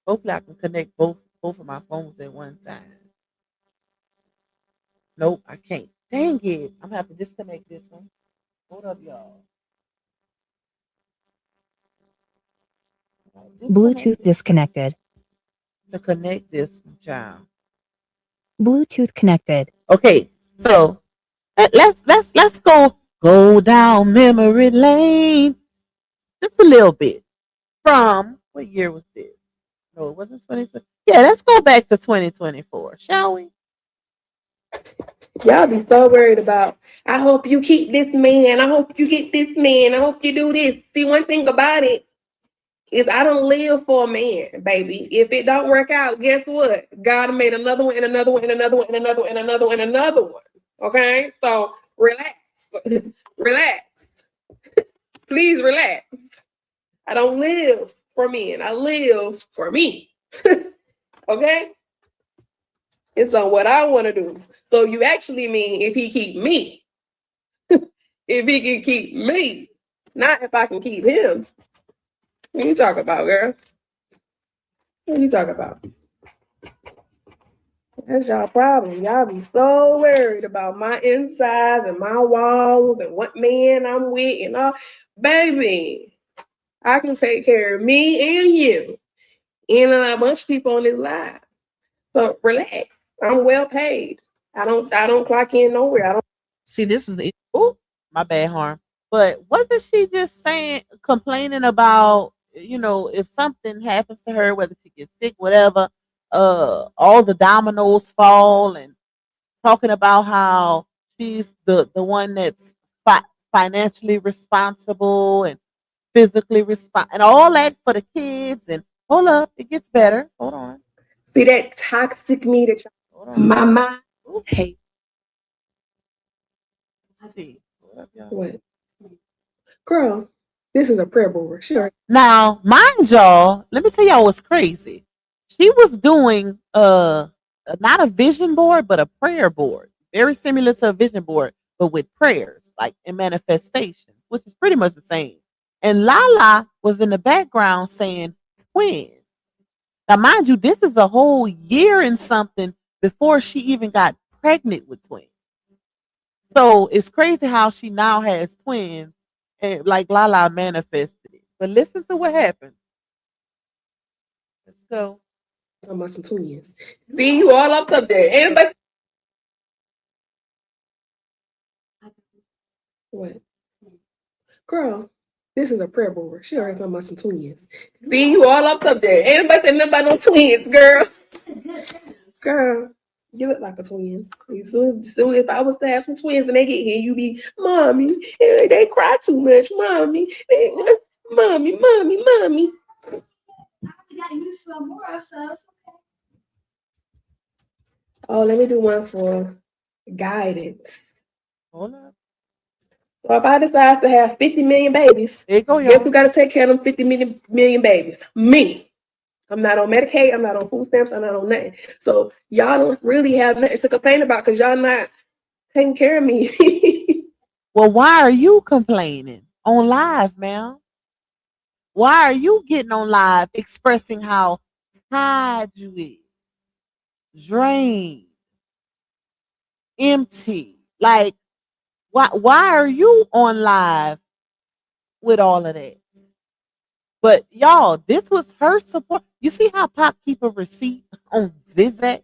Hopefully I can connect both of my phones at one time. Nope, I can't. Dang it. I'm gonna have to disconnect this one. Hold up, y'all. Bluetooth disconnected. To connect this one, child. Bluetooth connected. Okay, so let's go down memory lane just a little bit. From what year was this? No, it wasn't 2020. Yeah, let's go back to 2024, shall we? Y'all be so worried about, I hope you keep this man. I hope you get this man. I hope you do this. See, one thing about it is I don't live for a man, baby. If it don't work out, guess what? God made another one and another one and another one and another one and another one and another one. Okay? So relax. Relax. Please relax. I don't live for men. I live for me. Okay? It's on what I want to do. So you actually mean if he keep me. If he can keep me. Not if I can keep him. What you talk about, girl? What you talk about? That's y'all problem. Y'all be so worried about my insides and my walls and what man I'm with and all. Baby, I can take care of me and you and a bunch of people on this live. So relax. I'm well paid. I don't clock in nowhere. I don't. See, this is the ooh, my bad, harm. But wasn't she just saying, complaining about, if something happens to her, whether she gets sick, whatever, all the dominoes fall, and talking about how she's the one that's financially responsible and physically responsible and all that for the kids. And hold up, it gets better. Hold on. See that toxic me that my mind hate. See. Hold up, y'all. What? Girl, this is a prayer board. Sure. Now, mind y'all, let me tell y'all what's crazy. She was doing not a vision board, but a prayer board. Very similar to a vision board, but with prayers, like in manifestations, which is pretty much the same. And Lala was in the background saying twins. Now, mind you, this is a whole year and something before she even got pregnant with twins. So it's crazy how she now has twins, and like Lala manifested it. But listen to what happens. Let's go. Talking about some twins. See you all up there. Everybody. What? Girl, this is a prayer board. She already talking about some twins. See you all up there. Everybody said nothing about no twins, girl. Girl, you look like a twin. So if I was to have some twins and they get here, you be, mommy, they cry too much, mommy. Mommy. Oh, let me do one for guidance. Hold up. So if I decide to have 50 million babies, There you go, guess y'all. who got to take care of them 50 million babies? Me. I'm not on Medicaid. I'm not on food stamps. I'm not on nothing. So y'all don't really have nothing to complain about because y'all not taking care of me. Well, why are you complaining on live, ma'am? Why are you getting on live expressing how tired you is, drained, empty? Like, why are you on live with all of that? But y'all, this was her support. You see how Pop keep a receipt on Zizek?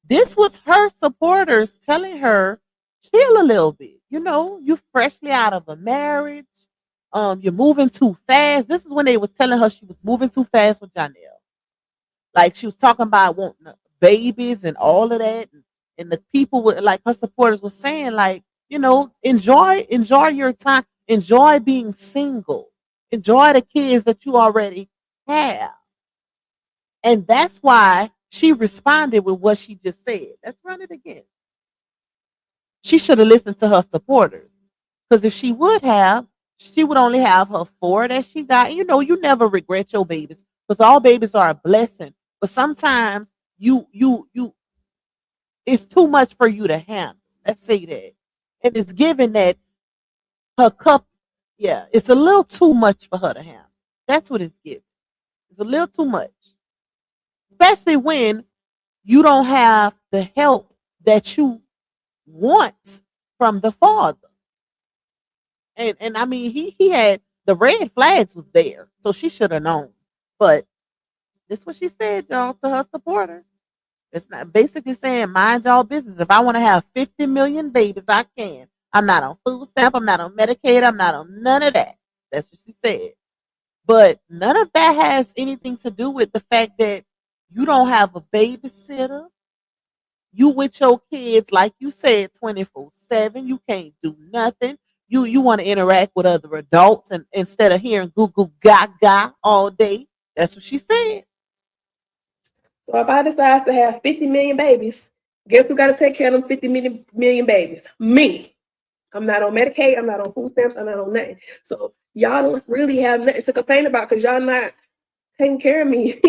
This was her supporters telling her, chill a little bit. You freshly out of a marriage. You're moving too fast. This is when they was telling her she was moving too fast with Johnell. Like she was talking about wanting babies and all of that. And the people were like her supporters were saying, like, enjoy your time, enjoy being single, enjoy the kids that you already have. And that's why she responded with what she just said. Let's run it again. She should have listened to her supporters. Because if she would have, she would only have her 4 that she got. You never regret your babies because all babies are a blessing. But sometimes you it's too much for you to handle. Let's say that. And it's given that her cup, yeah, it's a little too much for her to handle. That's what it's given. It's a little too much. Especially when you don't have the help that you want from the father. And I mean he had the red flags was there, so she should have known. But this is what she said, y'all, to her supporters. It's not basically saying mind y'all business. If I want to have 50 million babies, I can. I'm not on food stamp, I'm not on Medicaid, I'm not on none of that. That's what she said. But none of that has anything to do with the fact that you don't have a babysitter. You with your kids, like you said, 24/7. You can't do nothing. You want to interact with other adults and instead of hearing goo goo gaga all day. That's what she said. So if I decide to have 50 million babies, guess who got to take care of them 50 million babies? Me. I'm not on Medicaid. I'm not on food stamps. I'm not on nothing. So y'all don't really have nothing to complain about because y'all not taking care of me.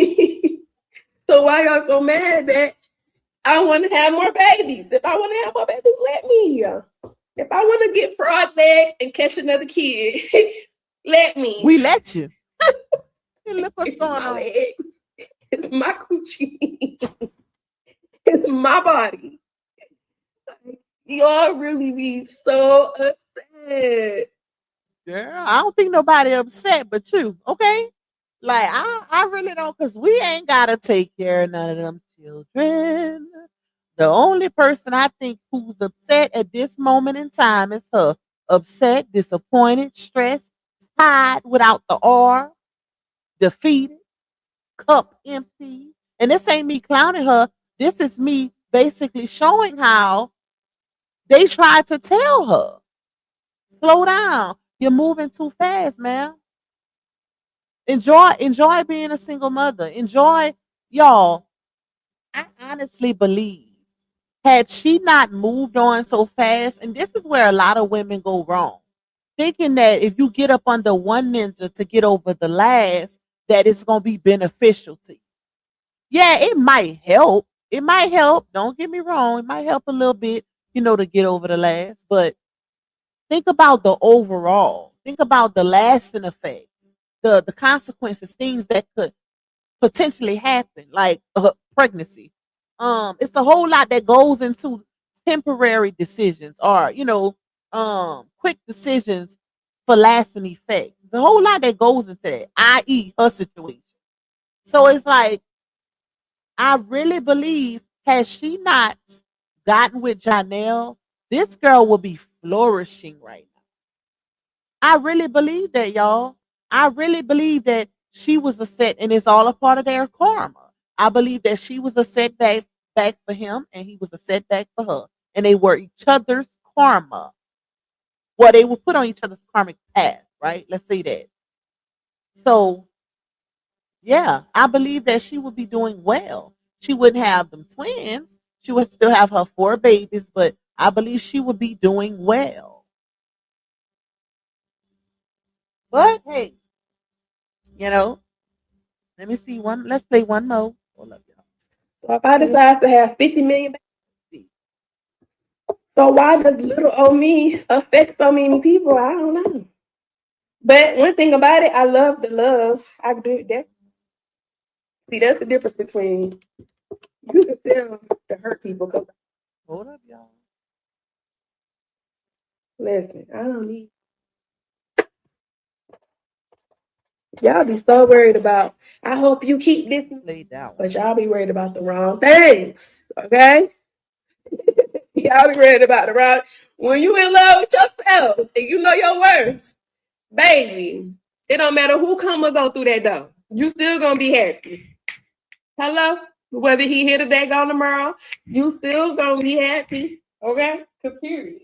So why y'all so mad that I want to have more babies? If I want to have more babies, let me. If I want to get frog legs and catch another kid, let me. We let you. Look what's It's going my on. legs. It's my coochie. It's my body. Y'all really be so upset. Girl, I don't think nobody upset but you, okay? Like I really don't, because we ain't gotta take care of none of them children. The only person I think who's upset at this moment in time is her. Upset, disappointed, stressed, tired without the R, defeated, cup empty. And this ain't me clowning her. This is me basically showing how they tried to tell her, slow down. You're moving too fast, man. Enjoy being a single mother. Enjoy, y'all. I honestly believe had she not moved on so fast, and this is where a lot of women go wrong, thinking that if you get up under one ninja to get over the last, that it's gonna be beneficial to you. Yeah, it might help. It might help. Don't get me wrong. It might help a little bit, to get over the last. But think about the overall. Think about the lasting effect, the consequences, things that could potentially happen, like pregnancy. It's a whole lot that goes into temporary decisions or quick decisions for lasting effects. The whole lot that goes into that, i.e., her situation. So it's like I really believe had she not gotten with Johnell, this girl will be flourishing right now. I really believe that, y'all. I really believe that she was a set, and it's all a part of their karma. I believe that she was a setback back for him, and he was a setback for her, and they were each other's karma. Well, they were put on each other's karmic path, right? Let's say that. So, yeah, I believe that she would be doing well. She wouldn't have them twins. She would still have her 4 babies, but I believe she would be doing well. But hey, you know, let me see one. Let's play one more. Hold up, y'all. So if I decide to have 50 million babies, so why does little old me affect so many people? I don't know. But one thing about it, I love the love. I do that. See, that's the difference between you can tell the hurt people. Cause Hold up, y'all. listen, I don't need. Y'all be so worried about. I hope you keep this, Lay down. but y'all be worried about the wrong things. Okay. Y'all be worried about the wrong. When you in love with yourself and you know your worth, baby, it don't matter who come or go through that door. You still gonna be happy. Hello? Whether he hit a day gone tomorrow, you still gonna be happy. Okay? Cause period.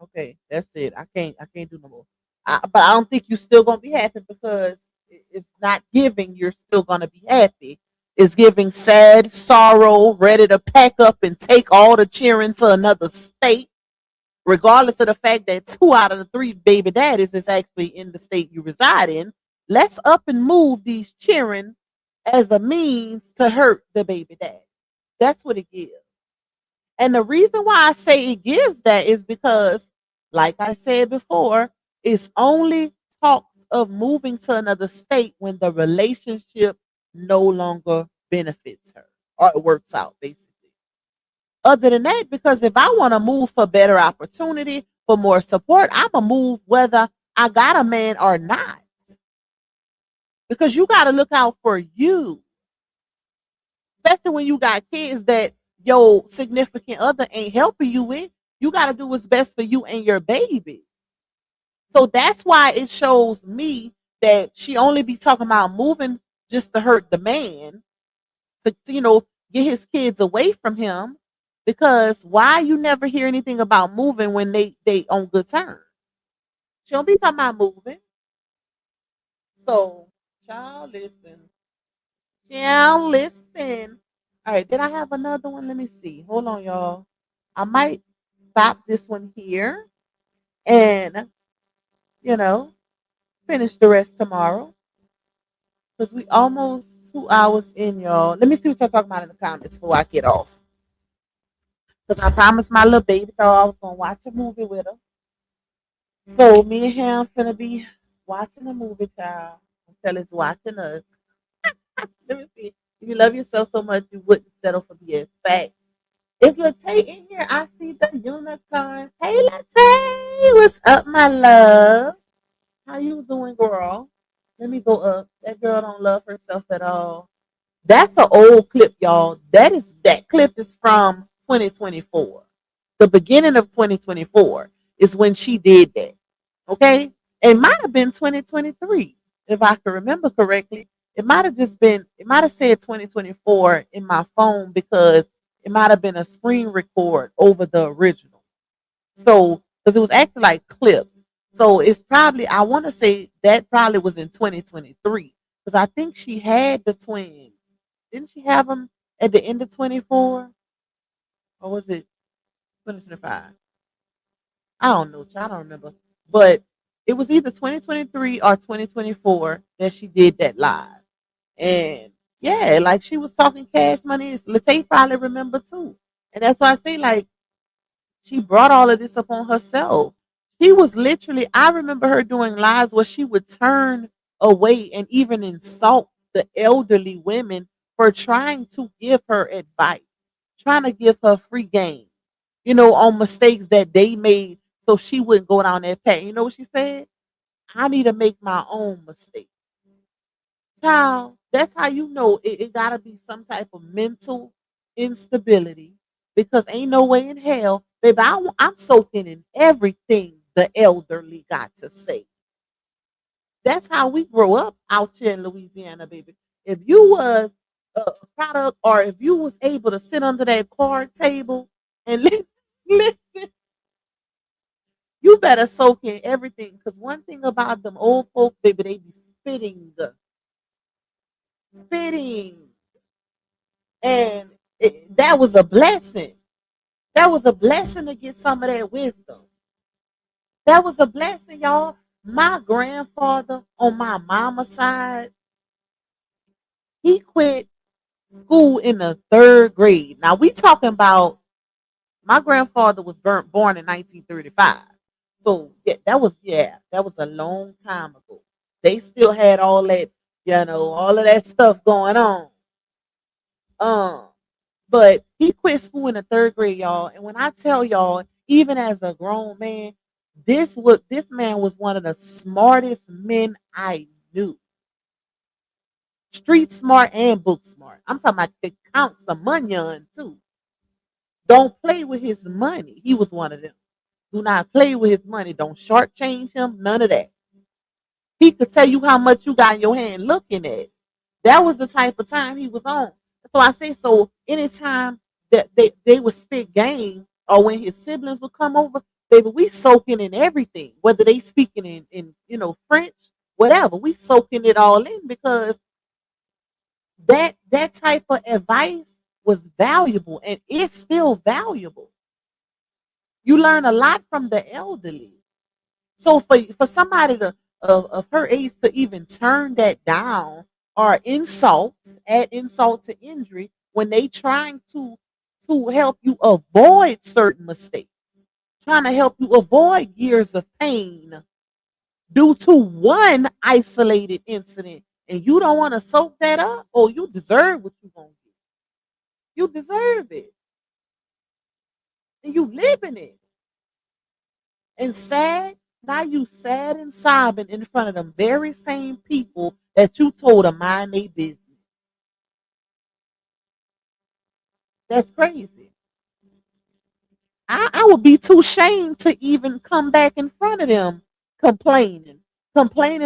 Okay, that's it. I can't do no more. But I don't think you're still gonna be happy because it's not giving. You're still gonna be happy. It's giving sad sorrow, ready to pack up and take all the cheering to another state, regardless of the fact that 2 out of the 3 baby daddies is actually in the state you reside in. Let's up and move these cheering as a means to hurt the baby daddy. That's what it gives. And the reason why I say it gives that is because, like I said before, it's only talks of moving to another state when the relationship no longer benefits her or it works out, basically. Other than that, because if I want to move for better opportunity, for more support, I'm going to move whether I got a man or not. Because you got to look out for you, especially when you got kids that your significant other ain't helping you with. You got to do what's best for you and your baby. So that's why it shows me that she only be talking about moving just to hurt the man, to get his kids away from him. Because why you never hear anything about moving when they on good terms? She don't be talking about moving. So, child, listen. Child, listen. All right, did I have another one? Let me see. Hold on, y'all. I might stop this one here and, you know, finish the rest tomorrow. Because we almost 2 hours in, y'all. Let me see what y'all talking about in the comments before I get off. Because I promised my little baby girl I was going to watch a movie with her. So me and him finna be watching a movie, child, until it's watching us. Let me see. If you love yourself so much, you wouldn't settle for being fat. Is Latte in here? I see the unicorn. Hey, Latte. What's up, my love? How you doing, girl? Let me go up. That girl don't love herself at all. That's an old clip, y'all. That clip is from 2024. The beginning of 2024 is when she did that. Okay? It might have been 2023, if I can remember correctly. It might have said 2024 in my phone because it might have been a screen record over the original. So, because it was actually like clips. So it's probably, I want to say that probably was in 2023 because I think she had the twins. Didn't she have them at the end of 24? Or was it 2025? I don't know. I don't remember. But it was either 2023 or 2024 that she did that live. And yeah, like she was talking cash money. Latte probably remember too. And that's why I say, like, she brought all of this upon herself. She was literally, I remember her doing lives where she would turn away and even insult the elderly women for trying to give her advice, trying to give her free game, on mistakes that they made so she wouldn't go down that path. You know what she said? I need to make my own mistake. Child, that's how you know it gotta be some type of mental instability because ain't no way in hell, baby. I'm soaking in everything the elderly got to say. That's how we grow up out here in Louisiana, baby. If you was a product or if you was able to sit under that card table and listen, you better soak in everything. Because one thing about them old folks, baby, they be spitting. And that was a blessing. That was a blessing to get some of that wisdom. That was a blessing, y'all. My grandfather on my mama's side, he quit school in the 3rd grade. Now we talking about my grandfather was born in 1935. So that was a long time ago. They still had all that, all of that stuff going on. Um, But he quit school in the 3rd grade, y'all. And when I tell y'all, even as a grown man, this man was one of the smartest men I knew. Street smart and book smart. I'm talking about could count some money on too. Don't play with his money. He was one of them. Do not play with his money. Don't shortchange him. None of that. He could tell you how much you got in your hand looking at. That was the type of time he was on. So I say, so anytime that they would spit game, or when his siblings would come over, baby, we soaking in everything, whether they speaking in French, whatever, we soaking it all in, because that type of advice was valuable, and it's still valuable. You learn a lot from the elderly. So for somebody of her age to even turn that down, or add insult to injury, when they trying to help you avoid certain mistakes, trying to help you avoid years of pain due to one isolated incident, and you don't want to soak that up, or you deserve what you gonna get. You deserve it, and you live in it. And sad, now you sad and sobbing in front of them very same people that you told to mind their business. That's crazy. I would be too ashamed to even come back in front of them complaining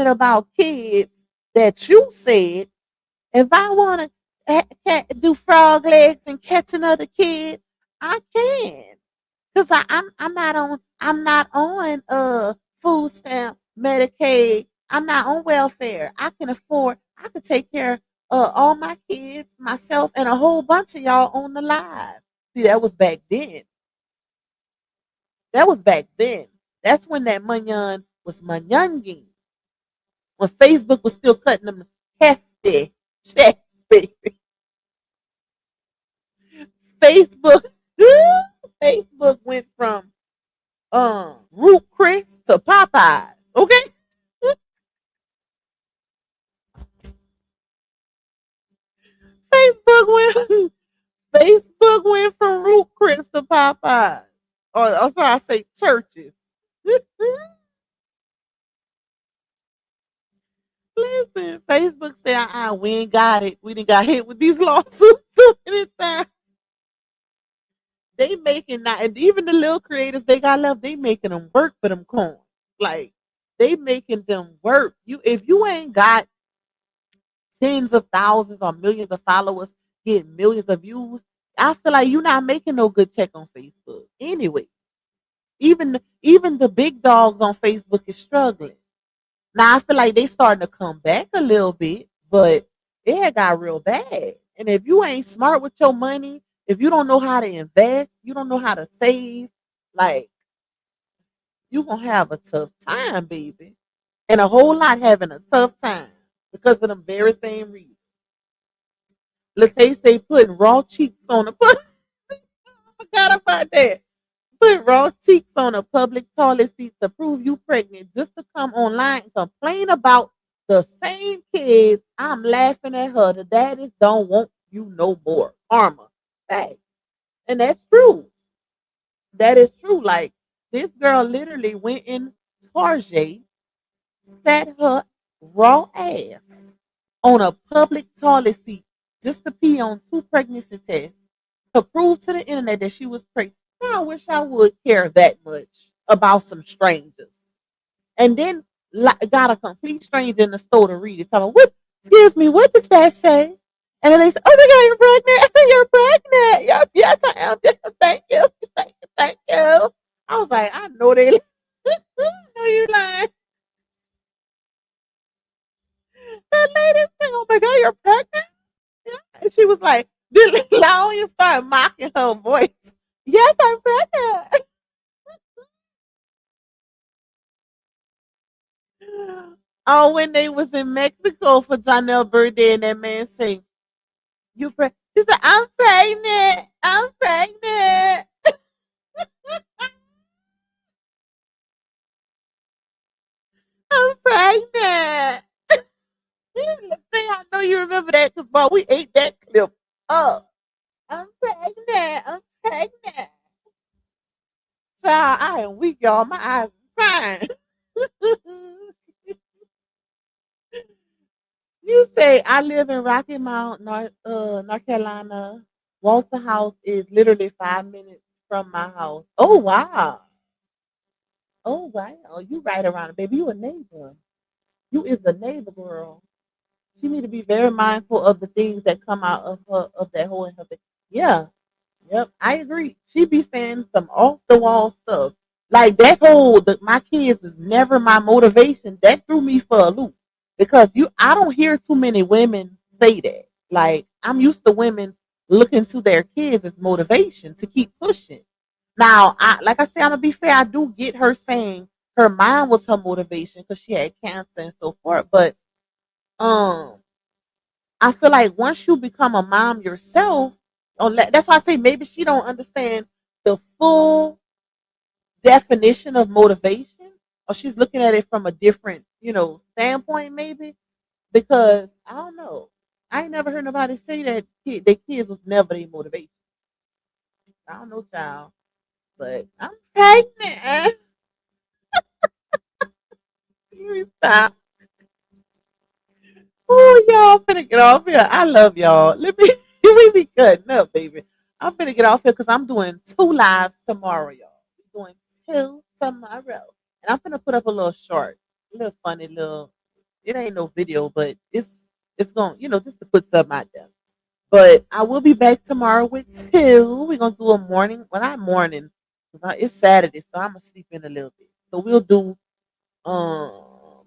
about kids that you said, if I want to do frog legs and catch another kid, I can. Cause I'm not on food stamp, Medicaid. I'm not on welfare. I could take care of all my kids, myself, and a whole bunch of y'all on the live. See, that was back then. That was back then. That's when that manyan was manyanging. When Facebook was still cutting them hefty checks, baby. Facebook Facebook went from Root Chris to Popeyes. Okay? Facebook went Facebook went from Root Chris to Popeyes. Or sorry, I say churches. Listen, Facebook said, we ain't got it. We didn't got hit with these lawsuits so many times. They making that, and even the little creators they got left, they making them work for them coins. Like, they making them work. If you ain't got tens of thousands or millions of followers, get millions of views, I feel like you're not making no good check on Facebook. Anyway, even the big dogs on Facebook is struggling. Now I feel like they starting to come back a little bit, but it had got real bad. And if you ain't smart with your money, if you don't know how to invest, you don't know how to save, like, you gonna have a tough time, baby. And a whole lot having a tough time because of them very same reasons. Let's say putting raw cheeks on a I forgot about that. Put raw cheeks on a public toilet seat to prove you pregnant just to come online and complain about the same kids. I'm laughing at her. The daddies don't want you no more. Karma. Hey. And that's true. That is true. Like, this girl literally went in Target, sat her raw ass on a public toilet seat just to pee on two pregnancy tests to prove to the internet that she was pregnant. I wish I would care that much about some strangers. And then got a complete stranger in the store to read it. Tell me, what, excuse me, what does that say? And then they say, oh my God, you're pregnant. You're pregnant. Yep, yes, I am. Yes, thank you. Thank you. Thank you. I was like, I know they I know you lying. That lady said, oh my God, you're pregnant? Yeah. And she was like, then Laoya started mocking her voice. Yes, I'm pregnant. Oh, when they was in Mexico for Johnell birthday, and that man say, "You pregnant?" She said, "I'm pregnant. I'm pregnant. I'm pregnant." Let's say I know you remember that because boy, we ate that clip up. I'm pregnant. I'm pregnant. Child, I am weak, y'all. My eyes are crying. You say I live in Rocky Mount, North Carolina. Walter House is literally 5 minutes from my house. Oh wow. Oh wow. You right around it, baby. You a neighbor. You is a neighbor girl. She need to be very mindful of the things that come out of her of that hole in her face. Yeah, yep, I agree. She be saying some off the wall stuff. Like that whole my kids is never my motivation. That threw me for a loop because I don't hear too many women say that. Like I'm used to women looking to their kids as motivation to keep pushing. Now, like I said, I'm gonna be fair. I do get her saying her mom was her motivation because she had cancer and so forth. But um, I feel like once you become a mom yourself, that's why I say maybe she don't understand the full definition of motivation, or she's looking at it from a different, standpoint, maybe. Because I don't know, I ain't never heard nobody say that their kids was never their motivation. I don't know, child, but I'm pregnant. You stop. Oh, y'all finna get off here. I love y'all. Let me we be cutting up, baby. I'm finna get off here because I'm doing 2 lives tomorrow, y'all. We're doing 2 tomorrow. And I'm finna put up a little short, a little funny little, it ain't no video, but it's going, just to put something out there. But I will be back tomorrow with 2. We're gonna do a morning. Well, not morning, because it's Saturday, so I'm gonna sleep in a little bit. So we'll do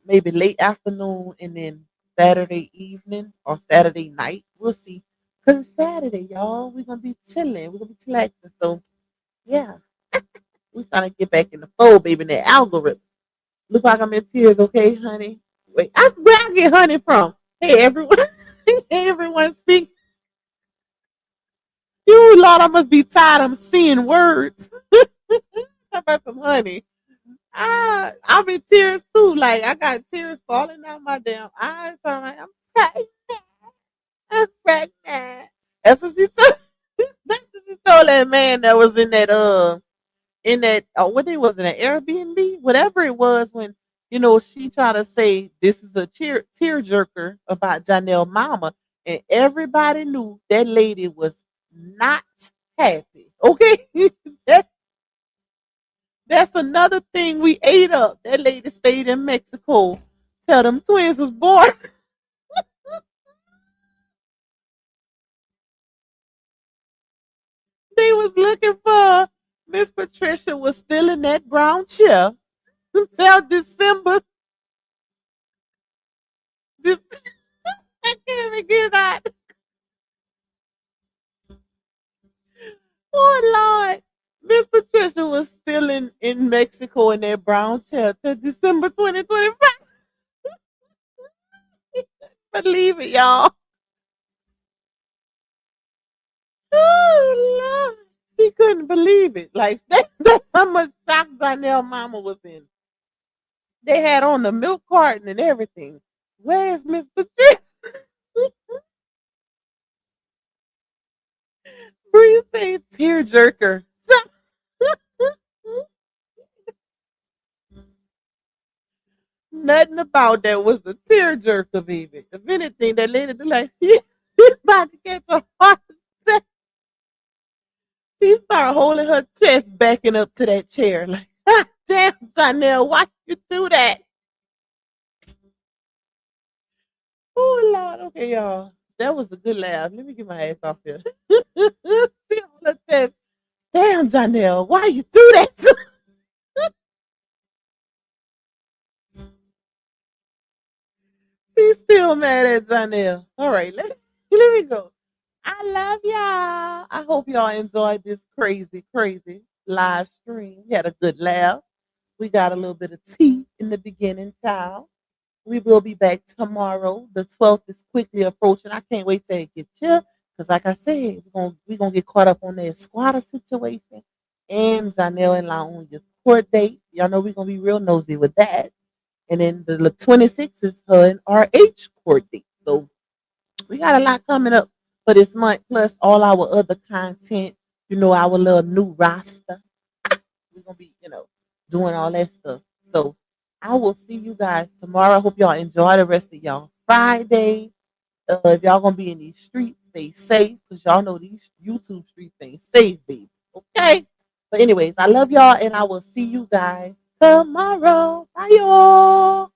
maybe late afternoon and then Saturday evening or Saturday night. We'll see. Cause it's Saturday, y'all. We're gonna be chilling. We're gonna be chillaxing. So yeah. We're trying to get back in the fold, baby, in that algorithm. Look like I'm in tears, okay, honey? Wait, where I get honey from? Hey everyone. Hey everyone speak. You Lord, I must be tired. I'm seeing words. How about some honey? I'm in tears too. Like I got tears falling out my damn eyes. So I'm like, I'm pregnant. I'm pregnant. That's what she told. That's what she told that man that was in that what it was in an Airbnb, whatever it was when she tried to say this is a tear jerker about Johnell mama, and everybody knew that lady was not happy. Okay, that that's another thing we ate up. That lady stayed in Mexico. Tell them twins was born. They was looking for Miss Patricia was still in that brown chair until December. This, I can't even get it out. Oh Lord. Miss Patricia was still in Mexico in that brown chair till December 2025. Believe it, y'all. Oh Lord. She couldn't believe it. Like that's how much shock Johnell mama was in. They had on the milk carton and everything. Where's Miss Patricia? Bree say tear jerker. Nothing about that was a tear jerker, baby. If anything, that lady be like, she about to get a heart attack. She started holding her chest, backing up to that chair. Like, damn, Johnell, why you do that? Oh, Lord. Okay, y'all. That was a good laugh. Let me get my ass off here. See on her chest. Damn, Johnell, why you do that? She's still mad at Johnell. All right, let me go. I love y'all. I hope y'all enjoyed this crazy, crazy live stream. We had a good laugh. We got a little bit of tea in the beginning, child. We will be back tomorrow. The 12th is quickly approaching. I can't wait till it gets here. Because like I said, we're gonna get caught up on that squatter situation and Janelle and Laonia's court date. Y'all know we're gonna be real nosy with that. And then the 26th is her and RH court date. So we got a lot coming up for this month, plus all our other content, our little new roster. We're gonna be, doing all that stuff. So I will see you guys tomorrow. I hope y'all enjoy the rest of y'all Friday. If y'all gonna be in these streets, stay safe, because y'all know these YouTube streets ain't safe, baby. Okay. But anyways, I love y'all, and I will see you guys tomorrow. Bye, y'all.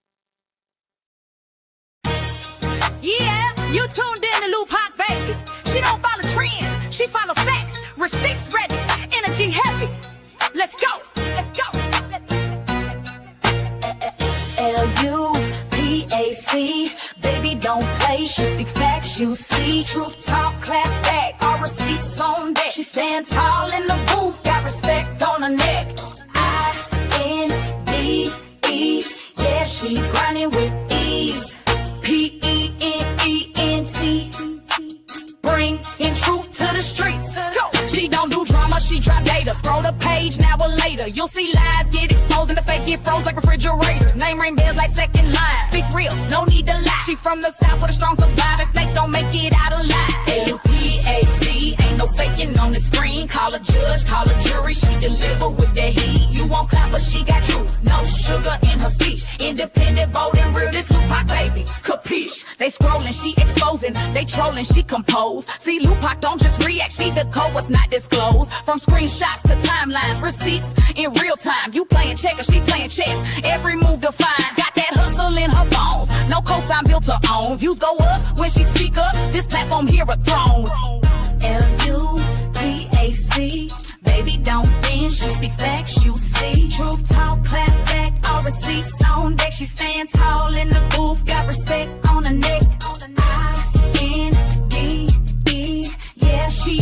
Yeah. You tuned in to Lupac, baby. She don't follow trends, she follow facts. Receipts ready, energy heavy. Let's go, let's go. L-U-P-A-C, baby don't play. She speak facts, you see. Truth talk, clap back. All receipts on deck. She stand tall in the booth, got respect on her neck. I-N-D-E, yeah, she grinding with ease. P-E-N-E-N-T, bring in truth to the streets. Go. She don't do drama, she drop data. Scroll the page, now or later. You'll see lies get exposed and the fake get froze like refrigerators. Name ring bells like second line. Speak real, no need to lie. She from the south with a strong survivor. Snakes don't make it out alive. L-U-P-A-C, ain't no faking on the screen. Call a judge, call a jury. She deliver with the heat. You won't clap, but she got truth. No sugar in her speech. Independent, bold and real. This Lupac baby, capiche? They scrolling, she exposing. They trolling, she compose. See, Lupac don't just react. She decode what's not disclosed. From screenshots to timelines, receipts in real time. You playing checkers, she playing chess. Every move defined. Got that hustle in her bones. No cosign built to own. Views go up when she speak up. This platform here a throne. L-U-P-A-C, baby don't bend. She speak facts, you see. Truth talk, clap back. All receipts on deck. She stand tall in the booth. Got respect on her neck. I-N-D-E, yeah, she